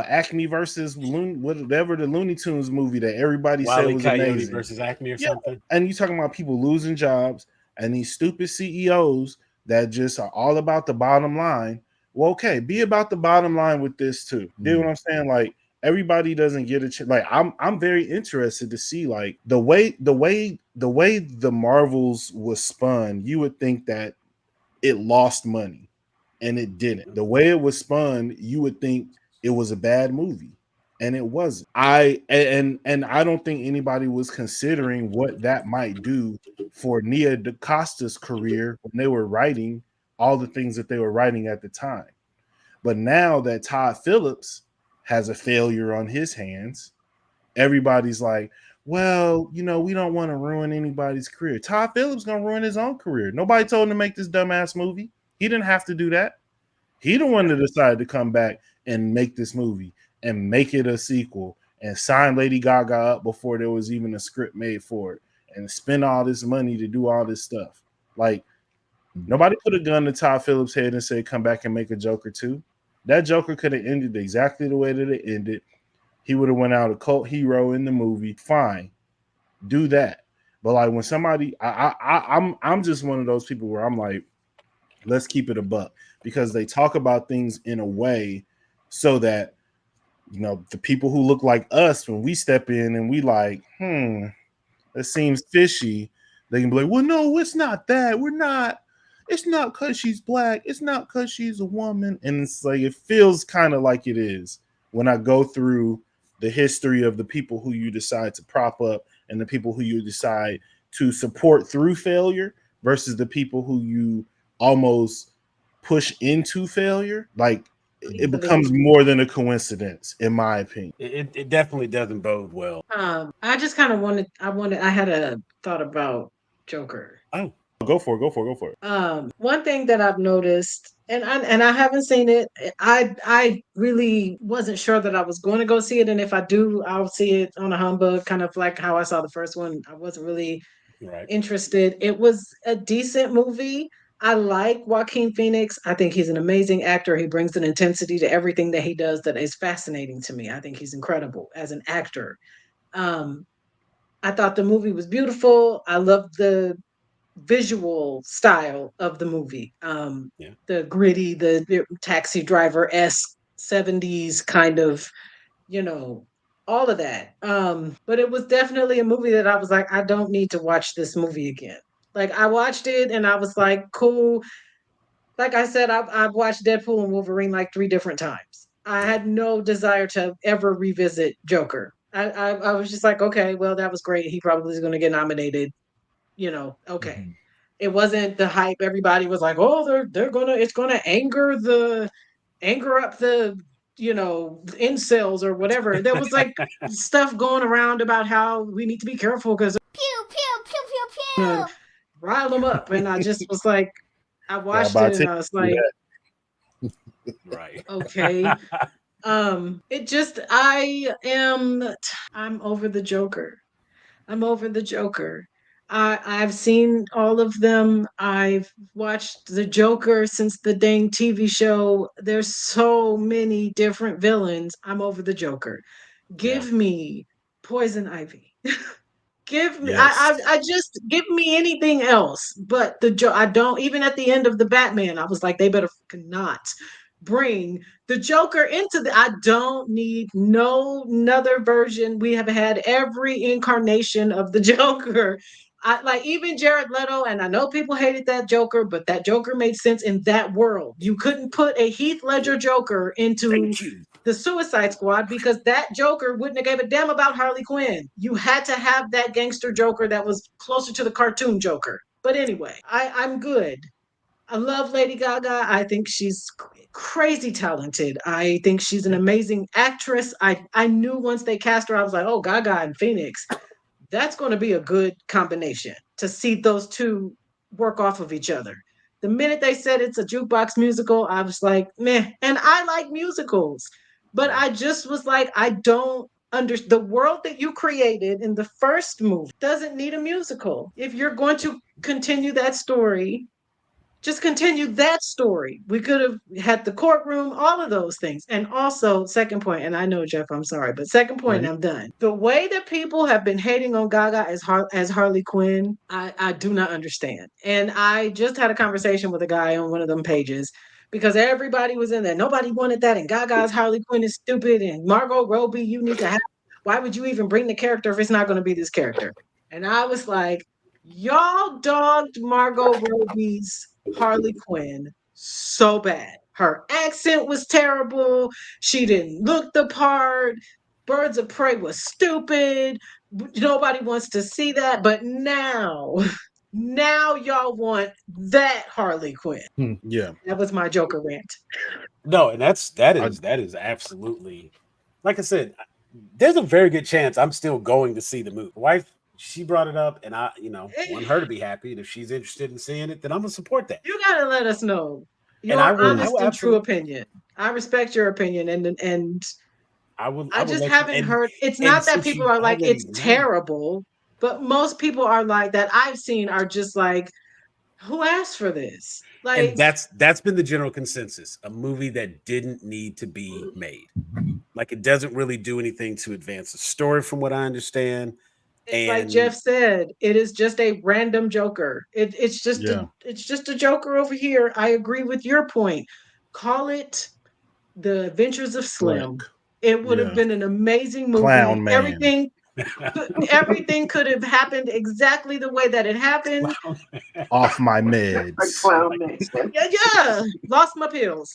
Acme versus whatever the Looney Tunes movie that everybody Wile said was Coyote amazing versus Acme or something? And you talking about people losing jobs and these stupid CEOs that just are all about the bottom line. Well, okay, be about the bottom line with this too. You know what I'm saying? Like everybody doesn't get a chance. Like I'm very interested to see like the way the Marvels was spun. You would think that it lost money. And it didn't. The way it was spun, you would think it was a bad movie, and it wasn't. I don't think anybody was considering what that might do for Nia DaCosta's career when they were writing all the things that they were writing at the time. But now that Todd Phillips has a failure on his hands, everybody's like, well, we don't want to ruin anybody's career. Todd Phillips gonna ruin his own career. Nobody told him to make this dumbass movie. He didn't have to do that. He the one that decided to come back and make this movie and make it a sequel and sign Lady Gaga up before there was even a script made for it and spend all this money to do all this stuff. Like, nobody put a gun to Todd Phillips' head and said, come back and make a Joker 2. That Joker could have ended exactly the way that it ended. He would have went out a cult hero in the movie. Fine, do that. But like when somebody, I'm just one of those people where I'm like, let's keep it a buck, because they talk about things in a way so that, you know, the people who look like us, when we step in and we like, that seems fishy, they can be like, well, no, it's not that. It's not because she's black. It's not because she's a woman. And it's like, it feels kind of like it is when I go through the history of the people who you decide to prop up and the people who you decide to support through failure versus the people who you almost push into failure. Like, it becomes more than a coincidence, in my opinion. It definitely doesn't bode well. I just kind of I had a thought about Joker. Oh, go for it. One thing that I've noticed, and I haven't seen it. I really wasn't sure that I was going to go see it, and if I do, I'll see it on a humbug, kind of like how I saw the first one. I wasn't really interested. It was a decent movie. I like Joaquin Phoenix. I think he's an amazing actor. He brings an intensity to everything that he does that is fascinating to me. I think he's incredible as an actor. Um, I thought the movie was beautiful. I loved the visual style of the movie. The gritty, the taxi driver-esque 70s kind of, all of that. But it was definitely a movie that I was like, I don't need to watch this movie again. Like, I watched it and I was like, cool. Like I said, I've watched Deadpool and Wolverine like 3 different times. I had no desire to ever revisit Joker. I was just like, okay, well, that was great. He probably is going to get nominated. Okay. It wasn't the hype. Everybody was like, oh, it's gonna anger up the incels or whatever. There was like stuff going around about how we need to be careful because pew pew pew pew pew rile them up, and I just was like, I watched it and I was like, right, okay. It just I'm over the Joker. I'm over the Joker. I've seen all of them. I've watched the Joker since the dang TV show. There's so many different villains. I'm over the Joker. Give me Poison Ivy. Give me I just give me anything else but I don't, even at the end of the Batman, I was like, they better not bring the Joker into I don't need no another version. We have had every incarnation of the Joker. I like even Jared Leto, and I know people hated that Joker, but that Joker made sense in that world. You couldn't put a Heath Ledger Joker into the Suicide Squad because that Joker wouldn't have gave a damn about Harley Quinn. You had to have that gangster Joker that was closer to the cartoon Joker. But anyway, I'm good. I love Lady Gaga. I think she's crazy talented. I think she's an amazing actress. I knew once they cast her, I was like, oh, Gaga and Phoenix, that's going to be a good combination to see those two work off of each other. The minute they said it's a jukebox musical, I was like, meh. And I like musicals, but I just was like, I don't understand the world that you created in the first movie doesn't need a musical. If you're going to continue that story, just continue that story. We could have had the courtroom, all of those things. And also, second point, and I know, Jeff, I'm sorry, but second point, I'm done. The way that people have been hating on Gaga as Harley Quinn, I do not understand. And I just had a conversation with a guy on one of them pages because everybody was in there. Nobody wanted that. And Gaga's Harley Quinn is stupid. And Margot Robbie, you need to have, why would you even bring the character if it's not going to be this character? And I was like, y'all dogged Margot Robbie's Harley Quinn so bad. Her accent was terrible. She didn't look the part. Birds of Prey was stupid. Nobody wants to see that. But now y'all want that Harley Quinn. Yeah. That was my Joker rant. No, and that is absolutely, like I said, there's a very good chance I'm still going to see the movie. Wife, she brought it up, and I, want her to be happy. And if she's interested in seeing it, then I'm gonna support that. You gotta let us know. your I honest will and true absolutely, opinion. I respect your opinion, and I I will just let you. haven't heard. It's And not that since people you are like already it's know, terrible, but most people are like that I've seen are just like, who asked for this? and Like, that's been the general consensus, a movie that didn't need to be made. Like it doesn't really do anything to advance the story, from what I understand. it's like And Jeff said, it is just a random Joker. Yeah. It's just a Joker over here. I agree with your point. Call it The Adventures of Flick. Slim. It would have Yeah. been an amazing movie. Clown Man. Everything could have happened exactly the way that it happened. Off my A meds. clown man. Yeah, yeah. Lost my pills.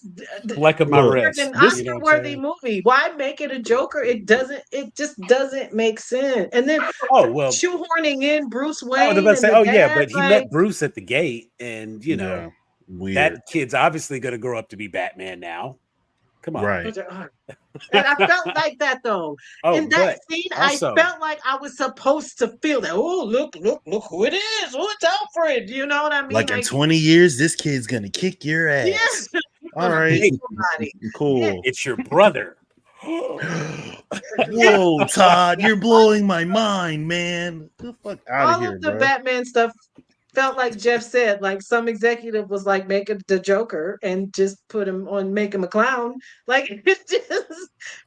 like of my Look, An rest, this you know Oscar what I'm worthy saying? movie. Why make it a Joker? It doesn't. It just doesn't make sense. And then Oh well, shoehorning in Bruce I was Wayne about to and say, the oh yeah, dad, but he like met Bruce at the gate, and you yeah, know weird. that kid's obviously going to grow up to be Batman now. Come on. Right. and I felt like that though. Oh, In that but scene, I also, felt like I was supposed to feel that. Oh, look who it is. Oh, it's Alfred. You know what I mean? Like in Like, 20 years, this kid's gonna kick your yeah, ass. he's All gonna right. beat hey, somebody. Yeah. Cool. it's your brother. Whoa, Todd, you're blowing my mind, man. Get the fuck out of All here, of the bro. Batman stuff felt like Jeff said, like some executive was like, make it the Joker and just put him on, make him a clown. Like, just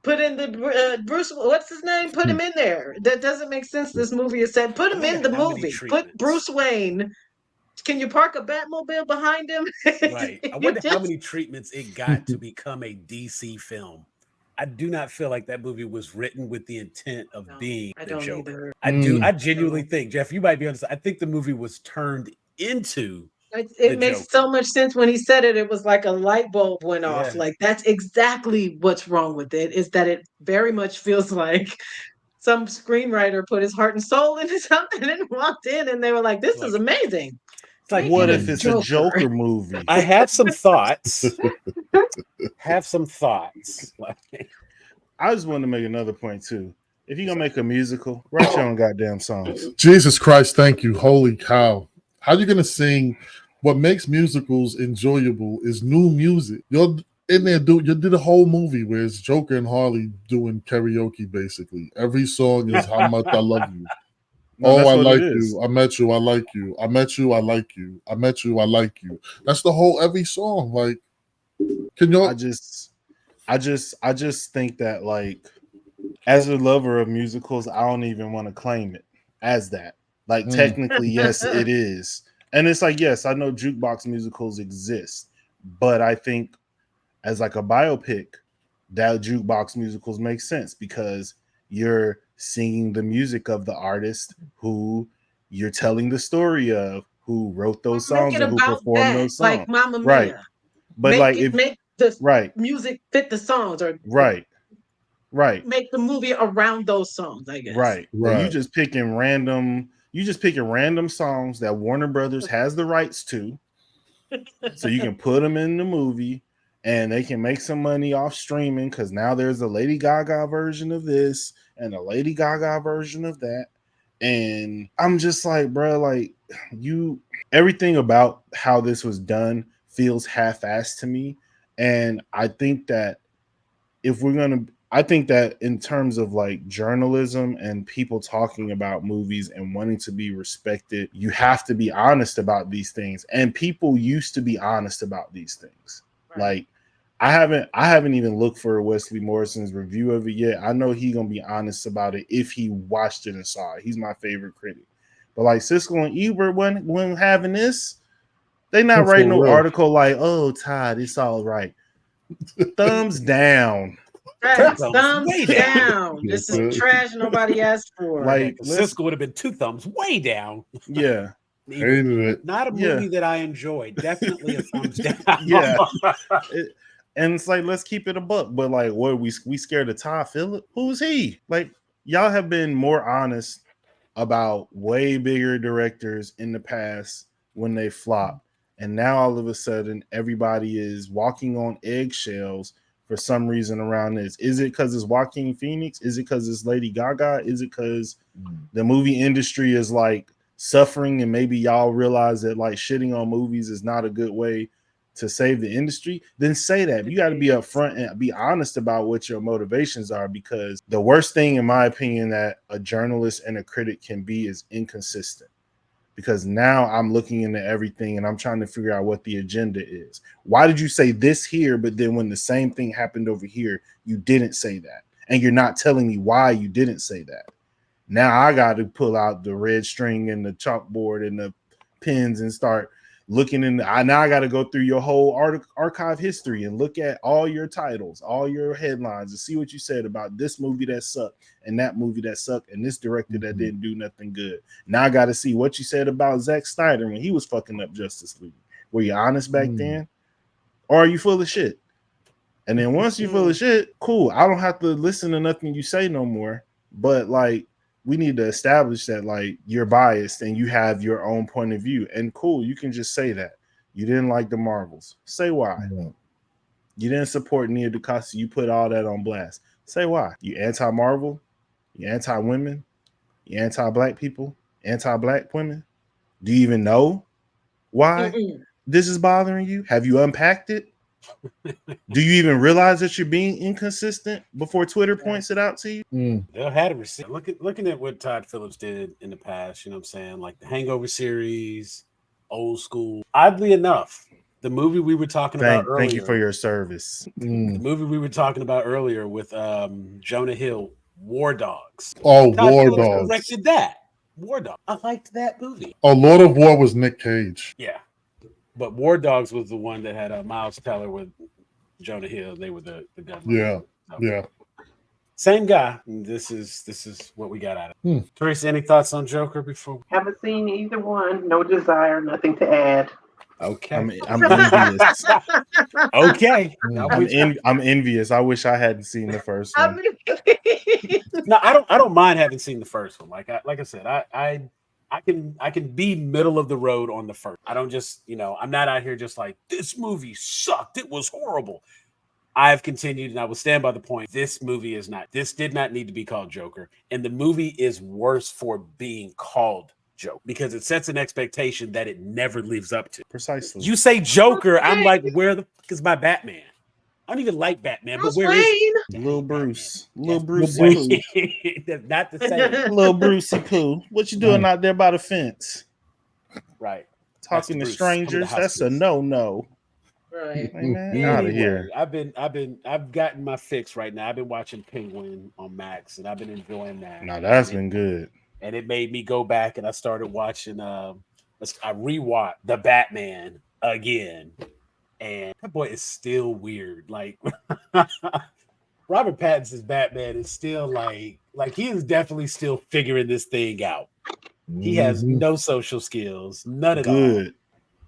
put in the Bruce, what's his name? Put him in there. That doesn't make sense. This movie is said, put I him wonder in the how many movie. Put treatments. Bruce Wayne. Can you park a Batmobile behind him? Right. I You wonder how just, many treatments it got to become a DC film. I do not feel like that movie was written with the intent of no, being I the don't Joker. either. I do. I No. genuinely think, Jeff, you might be honest. I think the movie was turned into It the makes Joker. so much sense when he said it. It was like a light bulb went off. Yeah. Like that's exactly what's wrong with it. Is that it very much feels like some screenwriter put his heart and soul into something and walked in, and they were like, "This is Look, amazing. it's like Make it What a if it's a Joker." Joker movie? I have some thoughts. Have some thoughts. I just want to make another point too. If you're gonna make a musical, write your own goddamn songs. Jesus Christ, thank you. Holy cow. How you gonna sing? What makes musicals enjoyable is new music. You're in there, you did a whole movie where it's Joker and Harley doing karaoke basically. Every song is how much I love you. No, Oh, that's I what it like is. you. I met you. I like you. I met you. I like you. I met you. I like you. That's the whole every song. Like, can I y'all? just think that like as a lover of musicals, I don't even want to claim it as that. Like technically, yes, it is. And it's like, yes, I know jukebox musicals exist, but I think as like a biopic, that jukebox musicals make sense because you're singing the music of the artist who you're telling the story of, who wrote those Make songs it and who about performed that, those like songs. Mamma Right. Mia. But like if Make the right, music fit the songs, or right, right. make the movie around those songs. I guess. Right. But Right. you just picking random songs that Warner Brothers has the rights to. So you can put them in the movie and they can make some money off streaming because now there's a Lady Gaga version of this and a Lady Gaga version of that. And I'm just like, bro, like everything about how this was done feels half-assed to me. And I think that if we're gonna I think that in terms of like journalism and people talking about movies and wanting to be respected, you have to be honest about these things. And people used to be honest about these things. Right. Like I haven't even looked for Wesley Morrison's review of it yet. I know he's gonna be honest about it if he watched it and saw it. He's my favorite critic. But like Siskel and Ebert when having this, they not For writing no real. article like, oh Todd, it's all right. Thumbs down. Right. Thumbs Thumbs way down. down. This is trash nobody asked for. Like let's Cisco would have been two thumbs way down. yeah. Even Hated it. not a Yeah. movie that I enjoyed. Definitely a thumbs down. Yeah. And it's like let's keep it a buck. But like what we scared of Todd Phillip? Who's he? Like y'all have been more honest about way bigger directors in the past when they flop. And now all of a sudden everybody is walking on eggshells for some reason around this. Is it because it's Joaquin Phoenix? Is it because it's Lady Gaga? Is it because the movie industry is like suffering and maybe y'all realize that like shitting on movies is not a good way to save the industry, then say that. You got to be upfront and be honest about what your motivations are, because the worst thing, in my opinion, that a journalist and a critic can be is inconsistent. Because now I'm looking into everything and I'm trying to figure out what the agenda is. Why did you say this here, but then when the same thing happened over here, you didn't say that? And you're not telling me why you didn't say that. Now I got to pull out the red string and the chalkboard and the pens and start looking in. Now I got to go through your whole archive history and look at all your titles, all your headlines, and see what you said about this movie that sucked and that movie that sucked and this director that didn't do nothing good. Now I got to see what you said about Zack Snyder when he was fucking up Justice League. Were you honest back then, or are you full of shit? And then once you're full of shit, cool. I don't have to listen to nothing you say no more. But like, we need to establish that like you're biased and you have your own point of view. And cool, you can just say that you didn't like the Marvels. Say why. You didn't support Nia DaCosta. You put all that on blast. Say why. You anti-Marvel. You anti-women. You anti-black people. Anti-black women. Do you even know why this is bothering you? Have you unpacked it? Do you even realize that you're being inconsistent before Twitter points it out to you? They'll have a receipt. Looking at what Todd Phillips did in the past, you know what I'm saying? Like the Hangover series, Old School. Oddly enough, the movie we were talking about earlier. Thank you for your service. The movie we were talking about earlier with Jonah Hill, War Dogs. Oh, Todd War Phillips Dogs. directed that. War Dogs. I liked that movie. Oh, Lord of War was Nick Cage. Yeah. But War Dogs was the one that had Miles Teller with Jonah Hill. They were the gun. Yeah. So, Yeah. Same guy. This is what we got out of it. Teresa, any thoughts on Joker before? Haven't seen either one. No desire. Nothing to add. Okay. I'm envious. Okay. I'm envious. I wish I hadn't seen the first one. No, I don't mind having seen the first one. Like I said, I can be middle of the road on the first. I don't just, I'm not out here just like, this movie sucked. It was horrible. I've continued, and I will stand by the point. This did not need to be called Joker. And the movie is worse for being called Joker because it sets an expectation that it never lives up to. Precisely. You say Joker, I'm like, where the fuck is my Batman? I don't even like Batman, but where is Little Bruce? Little Bruce. That's not the same. Little Brucey Pooh. What you doing out there by the fence? Right. Talking to strangers. That's a no. Right. Hey, man, out of here. I've gotten my fix right now. I've been watching Penguin on Max, and I've been enjoying that. No, that's been good. And it made me go back, and I started watching. I rewatched The Batman again, and that boy is still weird. Like Robert Pattinson's Batman is still like he is definitely still figuring this thing out. He has no social skills, none at all.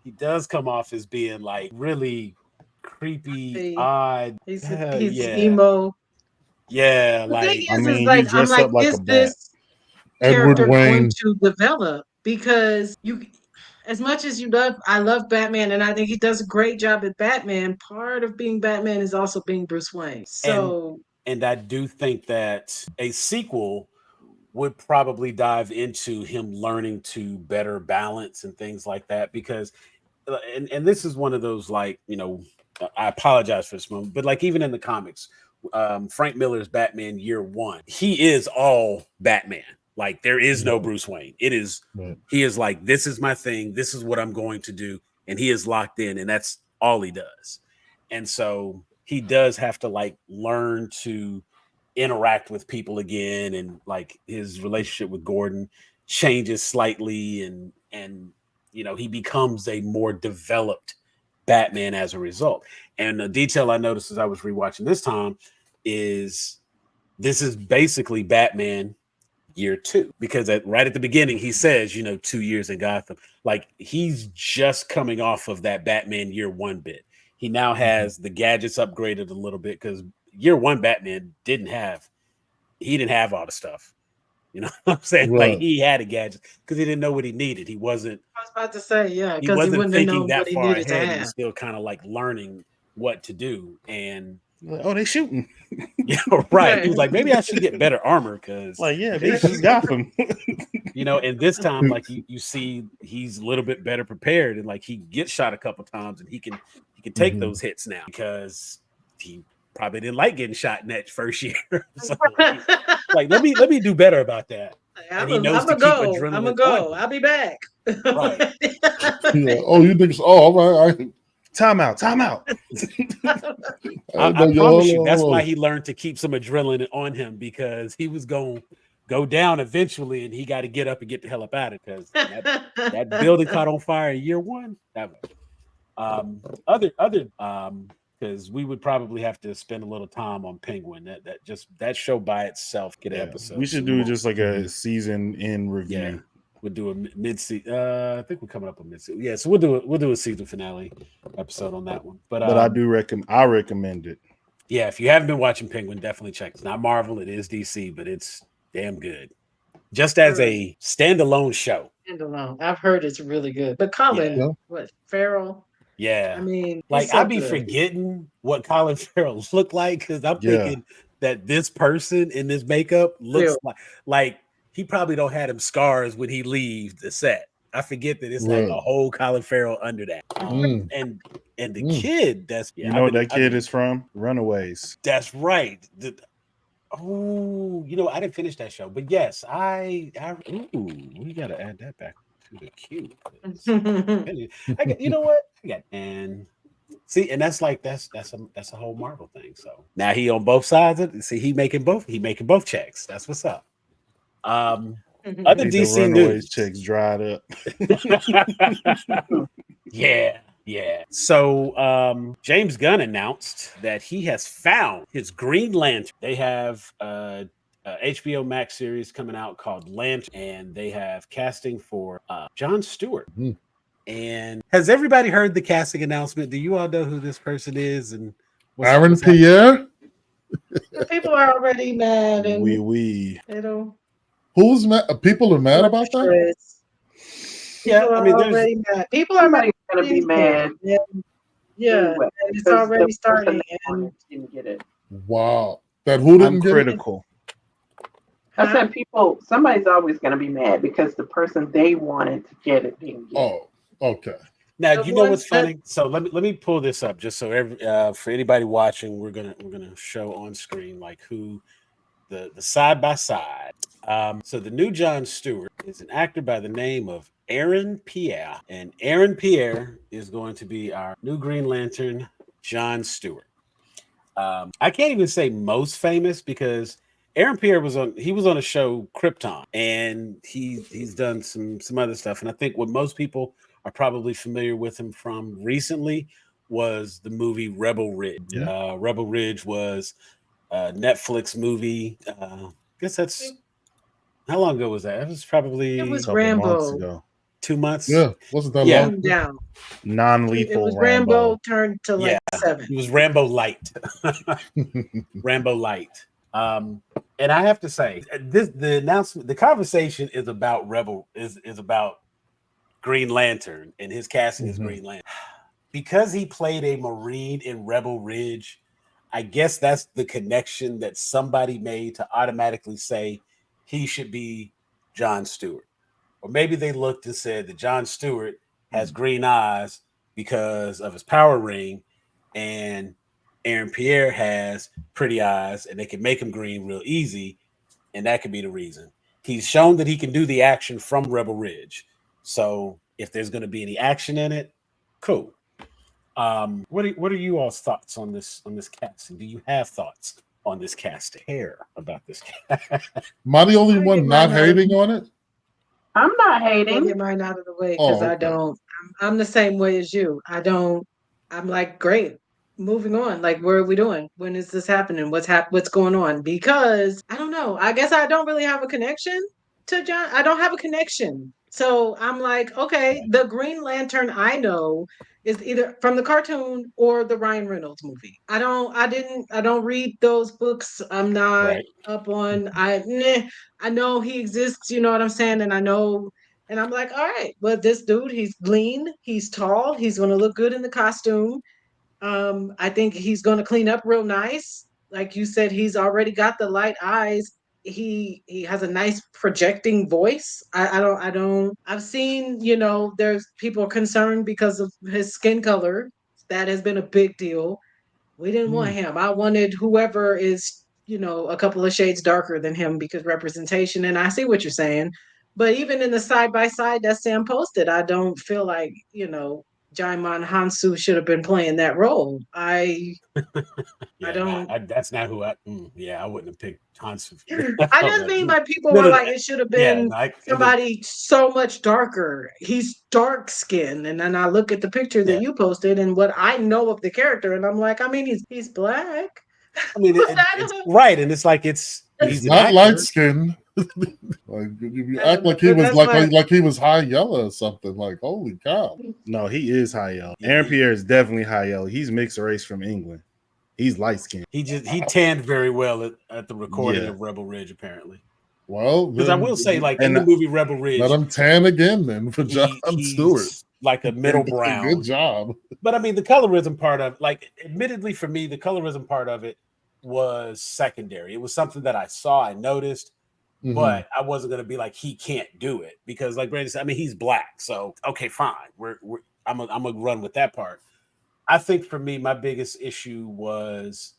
He does come off as being like really creepy, odd. He's emo. Yeah, the thing I is, mean, like, dress I'm like, up like is a bat. this Edward character Wayne. going to develop? Because as much as I love Batman, and I think he does a great job at Batman. Part of being Batman is also being Bruce Wayne. So, and I do think that a sequel would probably dive into him learning to better balance and things like that, because and this is one of those, like, I apologize for this moment, but like even in the comics, Frank Miller's Batman Year One, he is all Batman. Like there is no Bruce Wayne. He is like, this is my thing. This is what I'm going to do. And he is locked in, and that's all he does. And so he does have to like learn to interact with people again, and like his relationship with Gordon changes slightly, and he becomes a more developed Batman as a result. And the detail I noticed as I was rewatching this time is this is basically Batman Year Two, because right at the beginning he says 2 years in Gotham. Like he's just coming off of that Batman Year One bit. He now has the gadgets upgraded a little bit, because Year One Batman didn't have all the stuff. You know what I'm saying? Right. Like he had a gadget because he didn't know what he needed. He wasn't. I was about to say, yeah, He because he wasn't wouldn't have known thinking that what he far needed to ahead. He have. was still kind of like learning what to do. And Oh, they shooting. right. He was like, maybe I should get better armor, because they just got them. and this time, like you see he's a little bit better prepared, and like he gets shot a couple times, and he can He can take Mhm. those hits now because he probably didn't like getting shot in that first year. So like, let me do better about that. And he knows to keep I'm gonna adrenaline on go. him. I'll be back. Right. Yeah. Oh, you think so? Oh, all right. Time out. I promise you, that's why he learned to keep some adrenaline on him, because he was going to go down eventually, and he got to get up and get the hell up out of it, because that building caught on fire in year one. That because we would probably have to spend a little time on Penguin. That show by itself get an episode. We should do just like a season in review. Yeah. We'll do a mid-season. I think we're coming up on mid-season. Yeah, so we'll do a season finale episode on that one. But I do recommend it. Yeah, if you haven't been watching Penguin, definitely check. It's not Marvel, it is DC, but it's damn good. Just as a standalone show. Standalone. I've heard it's really good. But Colin, Farrell? Yeah. I mean, like so I'd be forgetting what Colin Farrell looked like, because I'm thinking that this person in this makeup looks like he probably don't have him scars when he leaves the set. I forget that it's like a whole Colin Farrell under that. And the kid, that's what that kid is from? Runaways. That's right. I didn't finish that show, but yes, we gotta add that back to the queue. You know what? And see, and that's a whole Marvel thing. So now he on both sides of it. See, he making both checks. That's what's up. Other DC news checks dried up. Yeah. So James Gunn announced that he has found his Green Lantern. They have HBO Max series coming out called Lantern, and they have casting for Jon Stewart. And has everybody heard the casting announcement? Do you all know who this person is? And Aaron Pierre? People are already mad, and who's mad? People are mad about that. People are already mad. People are going to be mad. Yeah, and it's already starting. And didn't get it. Wow, that who didn't get critical. I said somebody's always going to be mad because the person they wanted to get it didn't get it. Oh, okay. Now you know what's funny. So let me pull this up just so for anybody watching, we're gonna show on screen like who the side by side. So the new Jon Stewart is an actor by the name of Aaron Pierre, and Aaron Pierre is going to be our new Green Lantern, Jon Stewart. I can't even say most famous, because Aaron Pierre was on a show Krypton, and he's done some other stuff. And I think what most people are probably familiar with him from recently was the movie Rebel Ridge. Rebel Ridge was a Netflix movie. I guess that's how long ago was that? It was probably a couple months ago. 2 months. Yeah, wasn't that long? Down. Non-lethal. It was Rambo turned to 7. It was Rambo Light. Rambo Light. And I have to say, the announcement, the conversation is about is about Green Lantern and his casting as Green Lantern. Because he played a Marine in Rebel Ridge, I guess that's the connection that somebody made to automatically say he should be Jon Stewart. Or maybe they looked and said that Jon Stewart has green eyes because of his power ring, and Aaron Pierre has pretty eyes, and they can make him green real easy, and that could be the reason. He's shown that he can do the action from Rebel Ridge. So if there's going to be any action in it, cool. What are you all's thoughts on this casting? Do you have thoughts on this casting? About this cast? Am I the only one not hating on it? I'm not hating. Get mine out of the way because I don't. I'm the same way as you. I'm like, great. Moving on. Like, where are we doing? When is this happening? What's going on? Because I don't know. I guess I don't really have a connection to John. I don't have a connection. So I'm like, okay, the Green Lantern I know is either from the cartoon or the Ryan Reynolds movie. I don't read those books. I'm not up on I know he exists, you know what I'm saying? And I'm like, all right, well, this dude, he's lean, he's tall, he's gonna look good in the costume. I think he's gonna clean up real nice. Like you said, he's already got the light eyes. He has a nice projecting voice. I've seen, there's people concerned because of his skin color. That has been a big deal. We didn't want him. I wanted whoever is, a couple of shades darker than him because representation. And I see what you're saying. But even in the side by side that Sam posted, I don't feel like, Jaimon Hansu should have been playing that role. I Yeah, nah, don't. that's not who I. Yeah, I wouldn't have picked Hansu. I I was just like, mean like people no, were no, like it should have yeah, been like somebody so much darker. He's dark skinned, and then I look at the picture that yeah. you posted and what I know of the character, and I'm like, I mean, he's black. I mean, But it's right, and it's like He's he's an not light actor. skinned. Like you I act don't know, like he but was that's why. like he was high yellow or something. Like holy cow! No, he is high yellow. Yeah, Aaron Pierre is definitely high yellow. He's mixed race from England. He's light skinned. he tanned very well at the recording Yeah. of Rebel Ridge, apparently. Well, Because I then will say, like in the And movie Rebel let Ridge, him tan again then for John Stewart. he's like a middle Good brown. job. But I mean, the colorism part of, like, admittedly for me, the colorism part of it was secondary. It was something that I saw, I noticed, but I wasn't going to be like, he can't do it because, like Brandy said, I mean, he's black, so okay, fine. I'm gonna run with that part. I think for me, my biggest issue was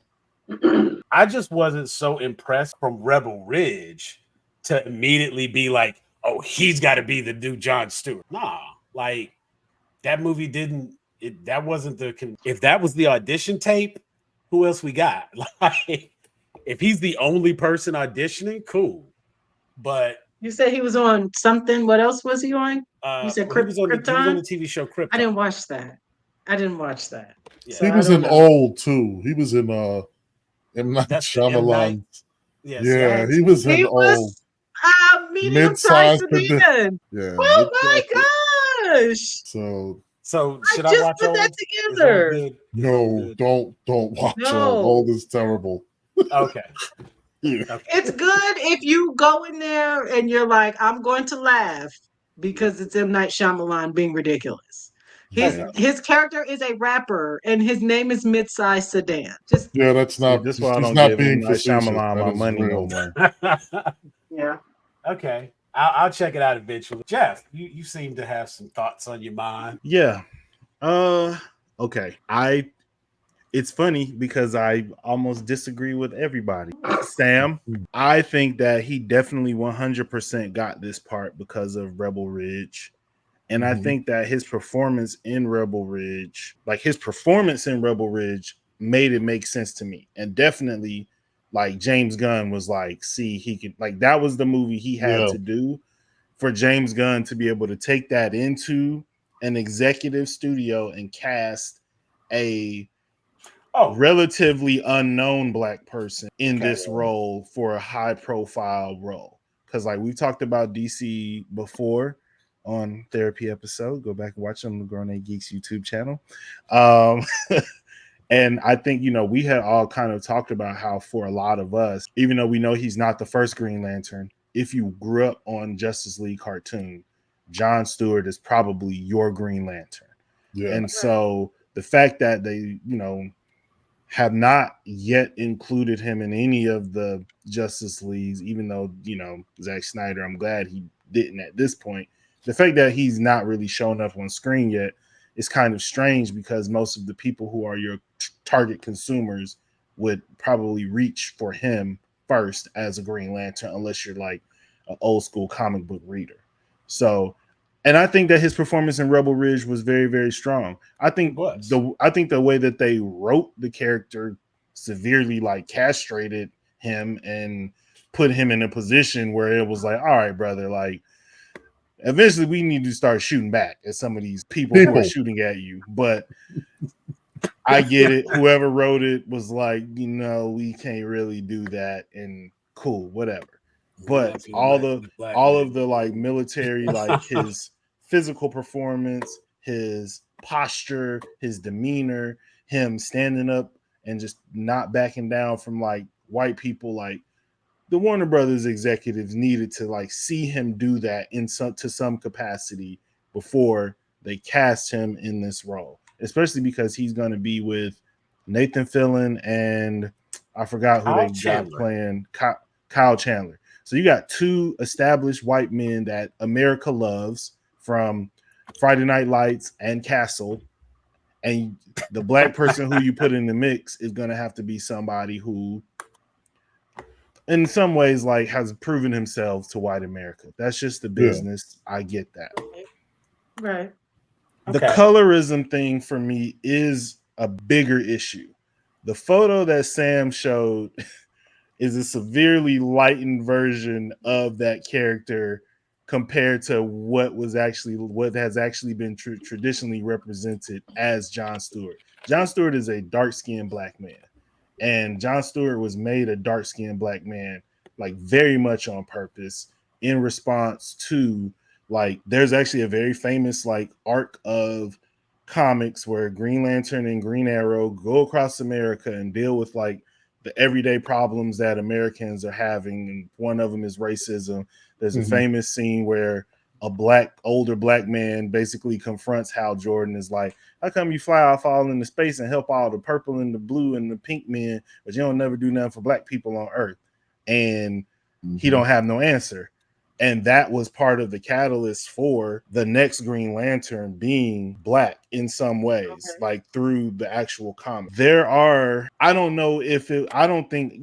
I just wasn't so impressed from Rebel Ridge to immediately be like, oh, he's got to be the new John Stewart. Nah, like that movie didn't. That wasn't the. If that was the audition tape, who else we got? Like, if he's the only person auditioning, cool. But You said he was on something. What else was he on? You said well, he was on Krypton. the TV show I Krypton. didn't watch that. I didn't watch that. Yeah. So He I was don't in know. Old too. He was in M. Night That's the M Night. Shyamalan. Yeah, see, I Yeah, had he was in He Old. was medium-sized Mid-sized sedan. Yeah, Oh my mid-sized. gosh! So I should I just watch put that Old? Is Old together. good? Is Old no, good? don't watch Old. No, Old is terrible. Okay. Yeah. Okay. it's good if you go in there and you're like, I'm going to laugh because it's M. Night Shyamalan being ridiculous. Fair Yeah. enough. His character is a rapper and his name is Mid-Size Sedan. Just Yeah, that's see, not this is why I he's don't not give being him Night facetious. Shyamalan That my is money no real. more. Yeah. Okay. I'll check it out eventually. Jeff, you seem to have some thoughts on your mind. Yeah. Okay. It's funny because I almost disagree with everybody. Sam, I think that he definitely 100% got this part because of Rebel Ridge. And I think that his performance in Rebel Ridge, made it make sense to me. And definitely, like, James Gunn was like, see, he could, like, that was the movie he had Yeah. to do for James Gunn to be able to take that into an executive studio and cast a relatively unknown black person in this role for a high profile role. Because, like, we've talked about DC before on therapy episode. Go back and watch on the Grown A Geeks YouTube channel. And I think, we had all kind of talked about how for a lot of us, even though we know he's not the first Green Lantern, if you grew up on Justice League cartoon, John Stewart is probably your Green Lantern. Yeah. And so the fact that they, have not yet included him in any of the Justice Leagues, even though, Zack Snyder, I'm glad he didn't at this point. The fact that he's not really shown up on screen yet is kind of strange because most of the people who are your target consumers would probably reach for him first as a Green Lantern, unless you're like an old school comic book reader. So, and I think that his performance in Rebel Ridge was very, very strong. I think the way that they wrote the character severely like castrated him and put him in a position where it was like, all right, brother, like eventually we need to start shooting back at some of these people who are shooting at you. But I get it. Whoever wrote it was like, we can't really do that, and cool, whatever. But all of the like military, like his physical performance, his posture, his demeanor, him standing up and just not backing down from like white people, like the Warner Brothers executives needed to like see him do that to some capacity before they cast him in this role, especially because he's going to be with Nathan Fillion and I forgot who got playing Kyle Chandler. So you got two established white men that America loves from Friday Night Lights and Castle, And the black person who you put in the mix is going to have to be somebody who, in some ways, like has proven himself to white America. That's just the business. Yeah. I get that. Right. The colorism thing for me is a bigger issue. The photo that Sam showed is a severely lightened version of that character compared to what has actually been traditionally represented as Jon Stewart. Jon Stewart is a dark-skinned black man, and Jon Stewart was made a dark-skinned black man like very much on purpose in response to, like, there's actually a very famous like arc of comics where Green Lantern and Green Arrow go across America and deal with like the everyday problems that Americans are having, and one of them is racism. There's a famous scene where a older black man basically confronts Hal Jordan, is like, how come you fly off all into space and help all the purple and the blue and the pink men, but you don't never do nothing for black people on Earth? And he don't have no answer. And that was part of the catalyst for the next Green Lantern being black in some ways, like through the actual comic. I don't think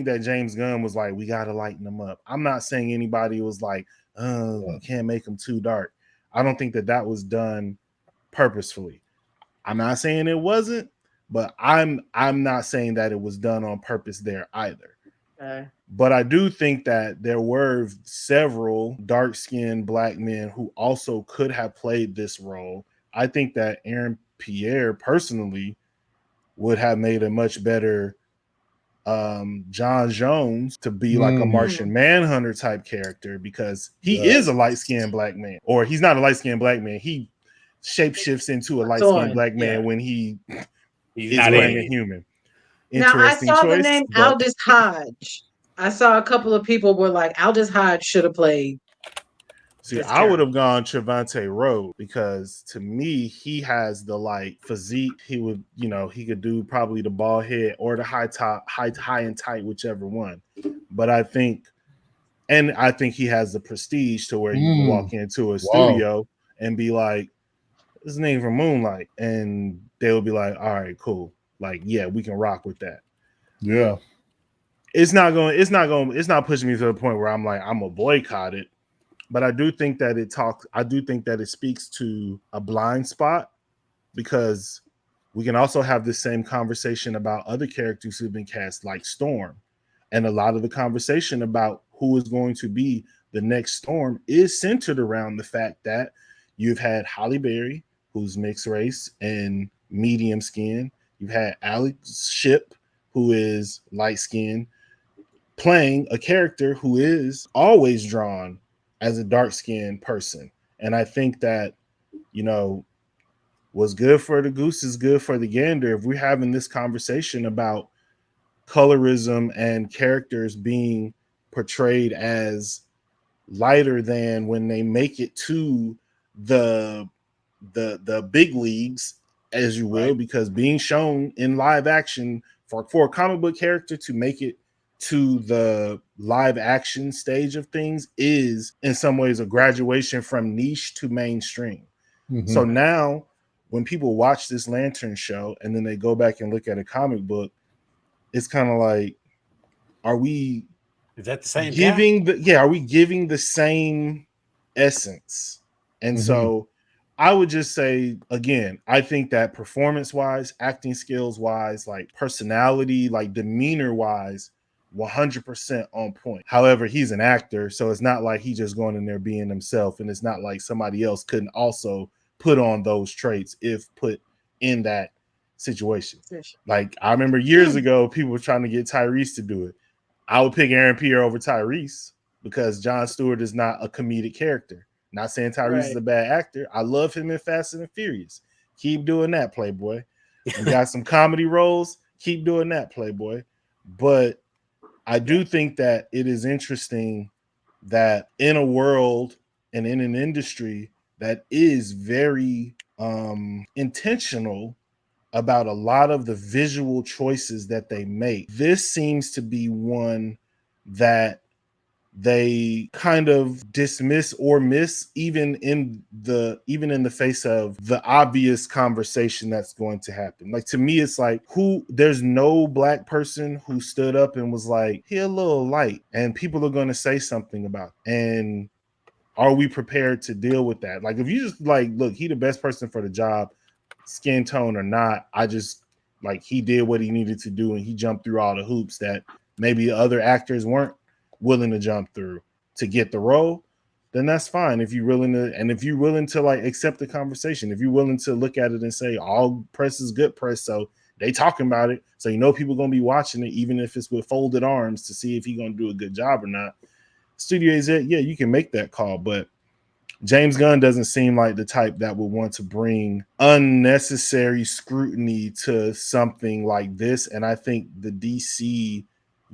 that James Gunn was like, we got to lighten them up. I'm not saying anybody was like, you can't make them too dark. I don't think that was done purposefully. I'm not saying it wasn't, but I'm not saying that it was done on purpose there either. Okay. But I do think that there were several dark-skinned black men who also could have played this role. I think that Aaron Pierre personally would have made a much better John Jones to be like a Martian Manhunter type character, because he is a light-skinned black man. Or he's not a light-skinned black man. He shapeshifts into a light-skinned black man when he's not playing a human. Now, I Interesting saw choice, the name Aldous Hodge. I saw a couple of people were like, Aldous Hodge should have played. See, I would have gone Trevante Rhodes, because to me, he has the like physique. He would, he could do probably the bald head or the high and tight, whichever one. But I think he has the prestige to where you can walk into a studio and be like, this name from Moonlight, and they would be like, all right, cool. Like, yeah, we can rock with that. Yeah. It's not pushing me to the point where I'm like, I'm gonna boycott it. But I do think that it speaks to a blind spot, because we can also have the same conversation about other characters who've been cast, like Storm. And a lot of the conversation about who is going to be the next Storm is centered around the fact that you've had Halle Berry, who's mixed race and medium skin. You've had Alex Shipp, who is light skinned, playing a character who is always drawn as a dark-skinned person. And I think that, what's good for the goose is good for the gander. If we're having this conversation about colorism and characters being portrayed as lighter than when they make it to the big leagues, as you will, because being shown in live action for a comic book character to make it to the live action stage of things is in some ways a graduation from niche to mainstream. So now when people watch this Lantern show and then they go back and look at a comic book, it's kind of like, is that the same are we giving the same essence? And so I would just say, again, I think that performance-wise, acting skills-wise, like personality, like demeanor-wise, 100% on point. However, he's an actor, so it's not like he's just going in there being himself, and it's not like somebody else couldn't also put on those traits if put in that situation. Like, I remember years ago, people were trying to get Tyrese to do it. I would pick Aaron Pierre over Tyrese because Jon Stewart is not a comedic character. Not saying Tyrese is a bad actor. I love him in Fast and the Furious. Keep doing that, Playboy. And got some comedy roles. Keep doing that, Playboy. But I do think that it is interesting that in a world and in an industry that is very intentional about a lot of the visual choices that they make, this seems to be one that they kind of dismiss or miss even in the face of the obvious conversation that's going to happen. Like, to me, it's like, there's no black person who stood up and was like, he a little light and people are going to say something about it. And are we prepared to deal with that? Like, if you just like, look, he the best person for the job, skin tone or not, I just like, he did what he needed to do and he jumped through all the hoops that maybe other actors weren't willing to jump through to get the role, then that's fine. If you're willing to like accept the conversation, if you're willing to look at it and say all press is good press, so they talking about it, so people gonna be watching it, even if it's with folded arms, to see if he gonna do a good job or not. Studio AZ, yeah, you can make that call, but James Gunn doesn't seem like the type that would want to bring unnecessary scrutiny to something like this. And I think the DC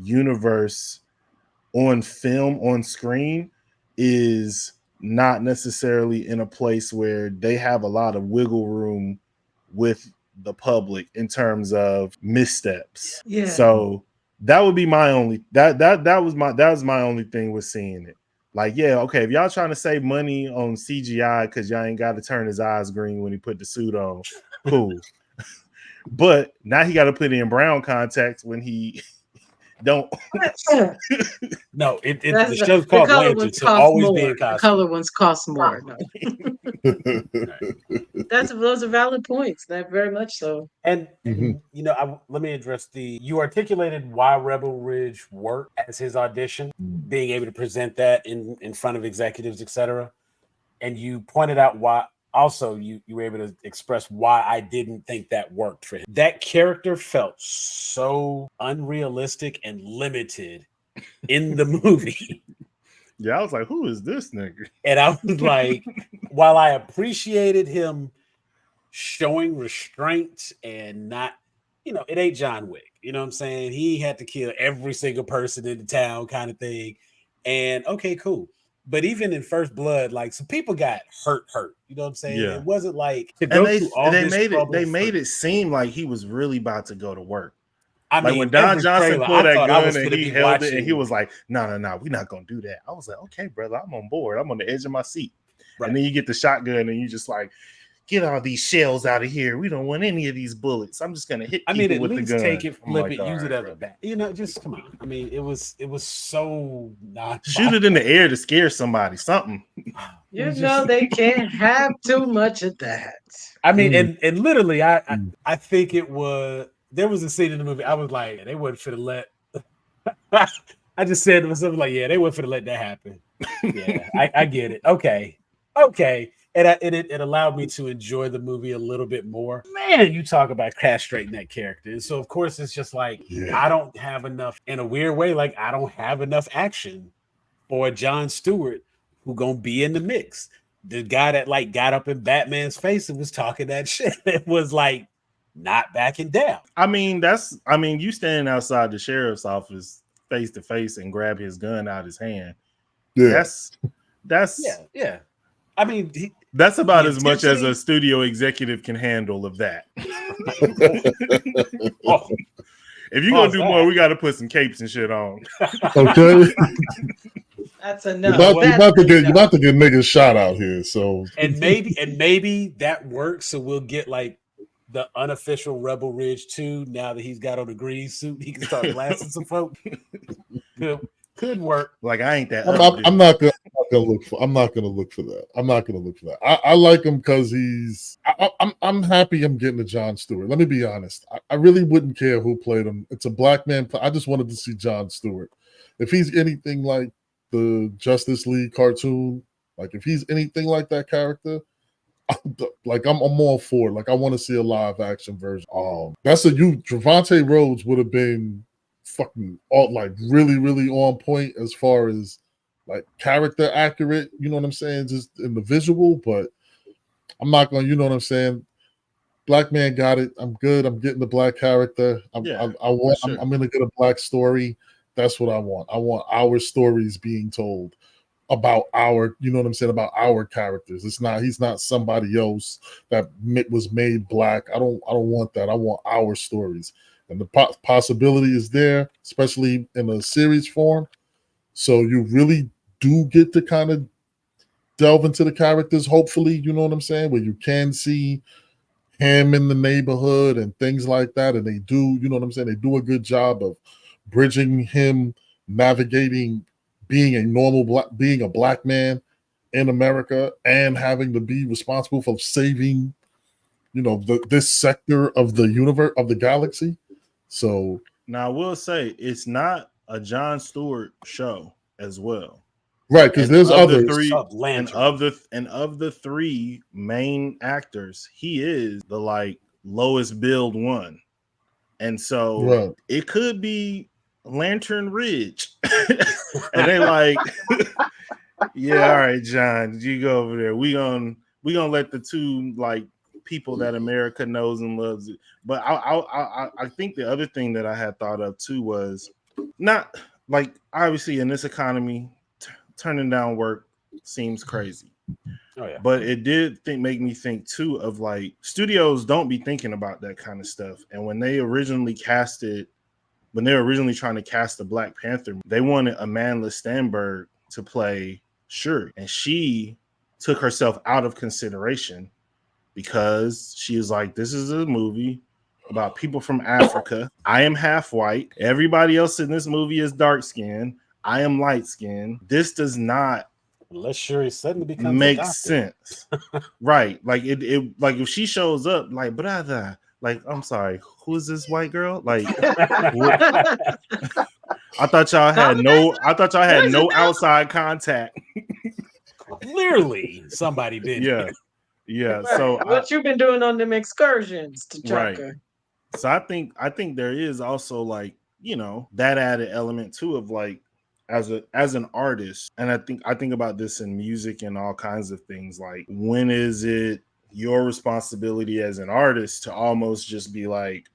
universe on film, on screen, is not necessarily in a place where they have a lot of wiggle room with the public in terms of missteps. Yeah. So that would be my only that was my only thing with seeing it. Like, yeah, okay, if y'all trying to save money on CGI because y'all ain't got to turn his eyes green when he put the suit on, cool. But now he got to put in brown contacts when he don't. No, the show's called Lantern, so always be in costume. The color ones cost more. No. Those are valid points. That very much so. And let me address you articulated why Rebel Ridge worked as his audition, being able to present that in front of executives, etc. And you pointed out why. Also, you were able to express why I didn't think that worked for him. That character felt so unrealistic and limited in the movie. Yeah, I was like, who is this nigga? And I was like, while I appreciated him showing restraint and not, it ain't John Wick. You know what I'm saying? He had to kill every single person in the town kind of thing. And okay, cool. But even in First Blood, like, some people got hurt. You know what I'm saying? Yeah. It wasn't like to go through all this trouble. They made it seem like he was really about to go to work. I mean, when Don Johnson pulled that gun and he held it and he was like, no, we're not going to do that. I was like, okay, brother, I'm on board. I'm on the edge of my seat. Right. And then you get the shotgun and you just like, get all these shells out of here. We don't want any of these bullets. I'm just going to hit people with the gun. Take it, flip it, use it as a bat. Just come on. I mean, it was so not. Shoot it in the air to scare somebody, something. They can't have too much of that. I mean, and literally, I think it was. There was a scene in the movie. I was like, they wouldn't fit to let. I just said to myself, like, yeah, they wouldn't fit to let that happen. Yeah, I get it. Okay, and it allowed me to enjoy the movie a little bit more. Man, you talk about castrating that character, and so of course it's just like I don't have enough. In a weird way, like I don't have enough action for Jon Stewart, who gonna be in the mix. The guy that like got up in Batman's face and was talking that shit. It was like. Not backing down. I mean, you standing outside the sheriff's office face to face and grab his gun out of his hand. Yeah. That's yeah. I mean, that's about as much as a studio executive can handle of that. If you're gonna do more, we got to put some capes and shit on. Okay. That's enough. You're about to get niggas shot out here. So and maybe that works. So we'll get like the unofficial Rebel Ridge 2. Now that he's got on a green suit, he can start blasting some folk. Could work. Like I ain't that. I'm not gonna look for that. I like him because I'm happy I'm getting to Jon Stewart. Let me be honest. I really wouldn't care who played him. It's a black man. I just wanted to see Jon Stewart. If he's anything like the Justice League cartoon, like if he's anything like that character, like I'm all for it. Like I want to see a live action version. Trevante Rhodes would have been fucking really, really on point as far as like character accurate, you know what I'm saying, just in the visual, but I'm not gonna, you know what I'm saying. Black man got it. I'm good. I'm getting the black character. I'm gonna get a black story. That's what I want. I want our stories being told about our, you know what I'm saying, about our characters. He's not somebody else that was made black. I don't want that. I want our stories. And the possibility is there, especially in a series form. So you really do get to kind of delve into the characters, hopefully, you know what I'm saying, where you can see him in the neighborhood and things like that. And they do, you know what I'm saying, they do a good job of bridging him navigating being a black man in America and having to be responsible for saving, you know, this sector of the universe, of the galaxy. So now I will say it's not a Jon Stewart show as well. right, because there's others. Of the three main actors, he is the like lowest billed one. And so it could be Lantern Ridge. And they like, yeah, all right, John, you go over there. We gonna let the two like people that America knows and loves. But I think the other thing that I had thought of too was not like obviously in this economy, turning down work seems crazy. Oh yeah. But it did make me think too of like studios don't be thinking about that kind of stuff. And when they originally were originally trying to cast the Black Panther, they wanted Amandla Stenberg to play Shuri, and she took herself out of consideration because she was like, this is a movie about people from Africa. I am half white. Everybody else in this movie is dark skinned. I am light skinned. This does not unless Shuri suddenly becomes makes sense. Right. Like it like if she shows up like brother, like I'm sorry, who is this white girl? Like I thought y'all had no outside contact. Clearly somebody did. Yeah. Right. So what you been doing on them excursions to Chaka? Right. So I think there is also like, you know, that added element too of like as an artist, and I think about this in music and all kinds of things, like when is it your responsibility as an artist to almost just be like,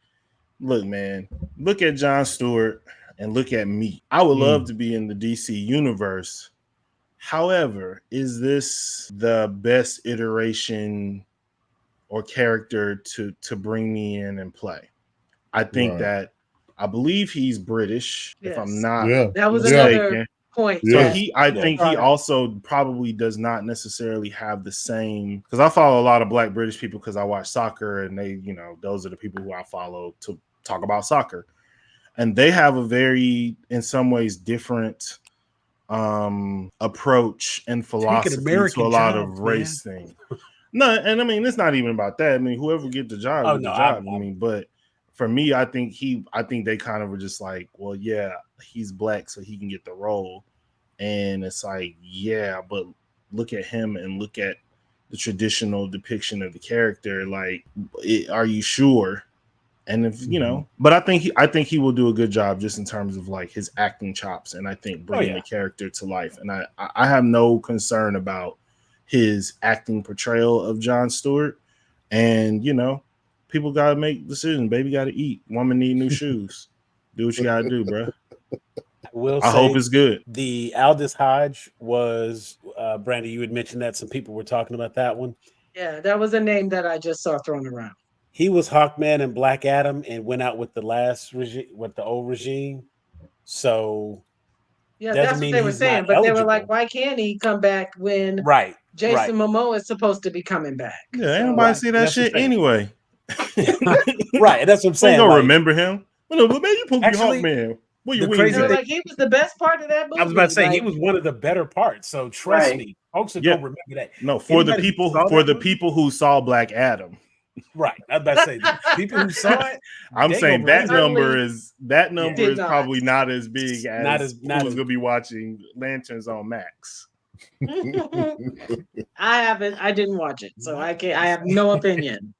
look, man, look at Jon Stewart and look at me. I would love to be in the DC universe. However, is this the best iteration or character to bring me in and play? I think that I believe he's British, if I'm not that was mistaken. another point. So I think he also probably does not necessarily have the same, because I follow a lot of Black British people because I watch soccer, and they, you know, those are the people who I follow to talk about soccer. And they have a very, in some ways, different approach and philosophy to a lot of race things. No, and I mean, it's not even about that. I mean, whoever get the job, I mean, but for me, I think they kind of were just like, well, yeah, he's Black, so he can get the role. And it's like, yeah, but look at him and look at the traditional depiction of the character. Like, are you sure? And if you know, but I think he will do a good job just in terms of like his acting chops, and I think bringing the character to life. And I have no concern about his acting portrayal of Jon Stewart. And you know, people gotta make decisions. Baby gotta eat. Woman need new shoes. Do what you gotta do, bro. I hope it's good. The Aldous Hodge was Brandy. You had mentioned that some people were talking about that one. Yeah, that was a name that I just saw thrown around. He was Hawkman and Black Adam and went out with the last regime, with the old regime. So yeah, that's what they were saying. But they were like, why can't he come back when Jason Momoa is supposed to be coming back? Yeah, anybody see that shit anyway. Right, that's what I'm saying. You don't remember him? Well, no, man, you supposed to be Hawkman. What you like he was the best part of that movie. I was about to say he was one of the better parts. So trust me, folks are gonna remember that. No, for the people who saw Black Adam. Right. I was about to say the people who saw it. I'm saying that number is probably not as big as who's gonna be watching Lanterns on Max. I didn't watch it, so I have no opinion.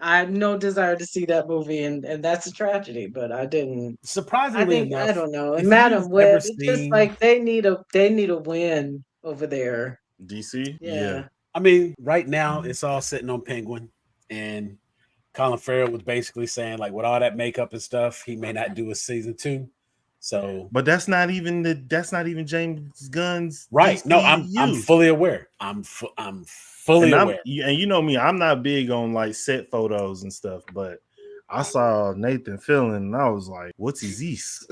I have no desire to see that movie, and that's a tragedy. But I didn't. Surprisingly enough, I don't know. And Madam Web, it's just like they need a win over there. DC, yeah. I mean, right now it's all sitting on Penguin, and Colin Farrell was basically saying like, with all that makeup and stuff, he may not do a season 2. So, but that's not even James Gunn's right. DC No, I'm fully aware. I'm fully aware. And you know me, I'm not big on like set photos and stuff, but I saw Nathan Fillion and I was like, what's his east?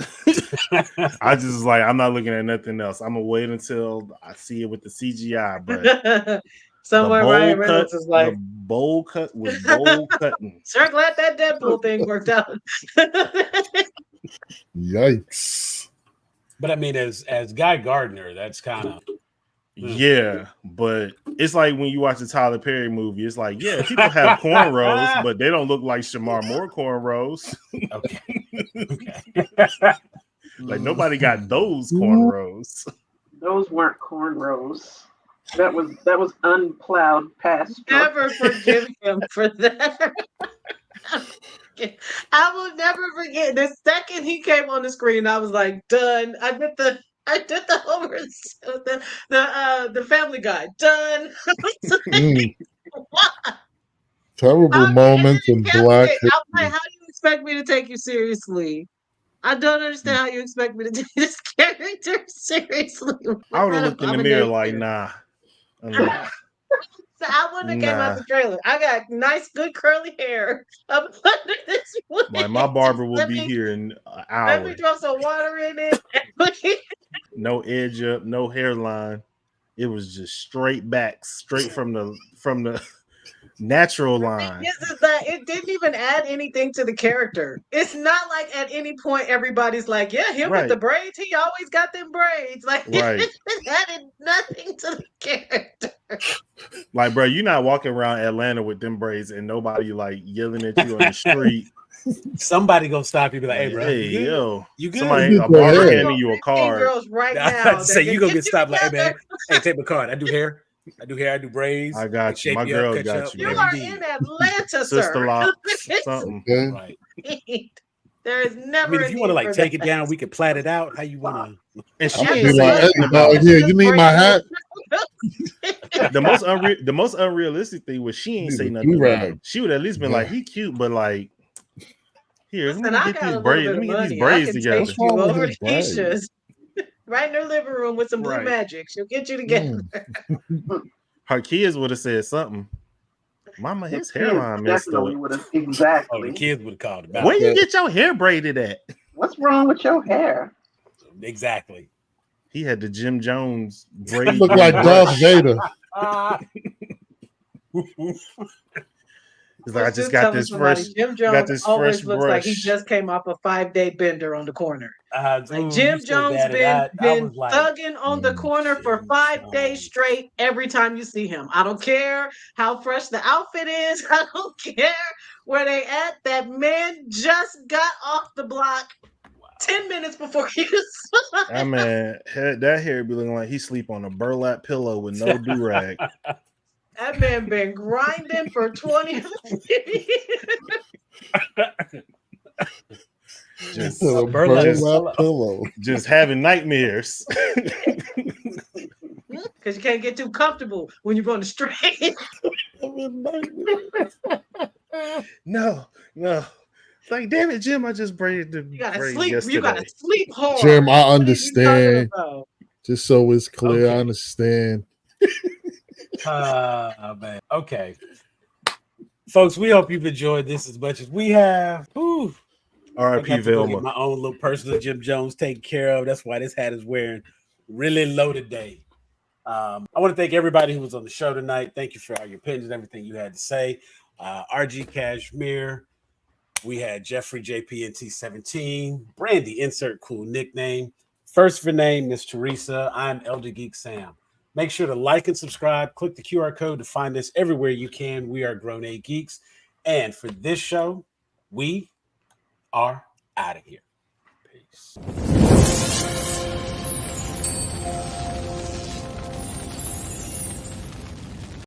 I just was like, I'm not looking at nothing else. I'm gonna wait until I see it with the CGI. But Somewhere Ryan Reynolds is like, the bowl cut was bowl cutting. sure glad that Deadpool thing worked out. Yikes. But I mean, as Guy Gardner, that's kind of yeah. But it's like when you watch a Tyler Perry movie, it's like, yeah, people have cornrows, but they don't look like Shamar Moore cornrows. Okay. Like nobody got those cornrows. Those weren't cornrows. That was unplowed pasture. Never forgive him for that. I will never forget the second he came on the screen. I was like, done. I did the Homer, the Family Guy. Done. Terrible moments in Black. I'm like, how do you expect me to take you seriously? I don't understand how you expect me to take this character seriously. I would have looked in the mirror like, nah. So I wouldn't have came out the trailer. I got nice, good curly hair up under this wig. Like my barber will be here in an hour. Let me throw some water in it. No edge up, no hairline. It was just straight back, straight from the natural line. This is that it didn't even add anything to the character. It's not like at any point everybody's like, yeah, him with the braids. He always got them braids. Like it added nothing to the character. Like, bro, you're not walking around Atlanta with them braids and nobody like yelling at you on the street. Somebody gonna stop you, be like, "Hey, bro, you good? Somebody, a barber handing you a card. Girls right now, say you gonna get stopped like, "Hey, man, hey, take my card. I do hair, I do braids. I got you. My girl got you. You are in Atlanta, Sister locks, something. There is never. I mean, if you want to like take it down, we can plait it out. How you want to? And she be like, "Hey, dog, here, you need my hat." The most unrealistic thing was she ain't say nothing. She would at least been like, he cute, but like, here, let me get these braids. Let me get these braids together. Right in her living room with some blue magic. She'll get you together. Her kids would have said something. Mama, his hairline messed up. Exactly. Oh, the kids would have called about. Where you get your hair braided at? What's wrong with your hair? Exactly. He had the Jim Jones braid. Look like Darth Vader. It's like, I just got this fresh. Jim Jones always looks like he just came off a 5-day bender on the corner. Like Jim Jones been thugging on the corner for 5 days straight every time you see him. I don't care how fresh the outfit is. I don't care where they at. That man just got off the block 10 minutes before he was. I mean, that hair be looking like he sleep on a burlap pillow with no do-rag. That man been grinding for 20 years. Just pillow. Just having nightmares. Because you can't get too comfortable when you're on the street. No. It's like, damn it, Jim, I just braided the braids yesterday. You gotta sleep hard. Jim, I understand. Just so it's clear, I understand. Man. Okay. Folks, we hope you've enjoyed this as much as we have. R.I.P. Velma. My own little personal Jim Jones taken care of. That's why this hat is wearing really low today. I want to thank everybody who was on the show tonight. Thank you for all your opinions and everything you had to say. RG Cashmere. We had Jeffrey JPNT17. Brandy, insert cool nickname. First for name, Miss Teresa. I'm Elder Geek Sam. Make sure to like and subscribe. Click the QR code to find us everywhere you can. We are Grown A Geeks. And for this show, we are out of here. Peace.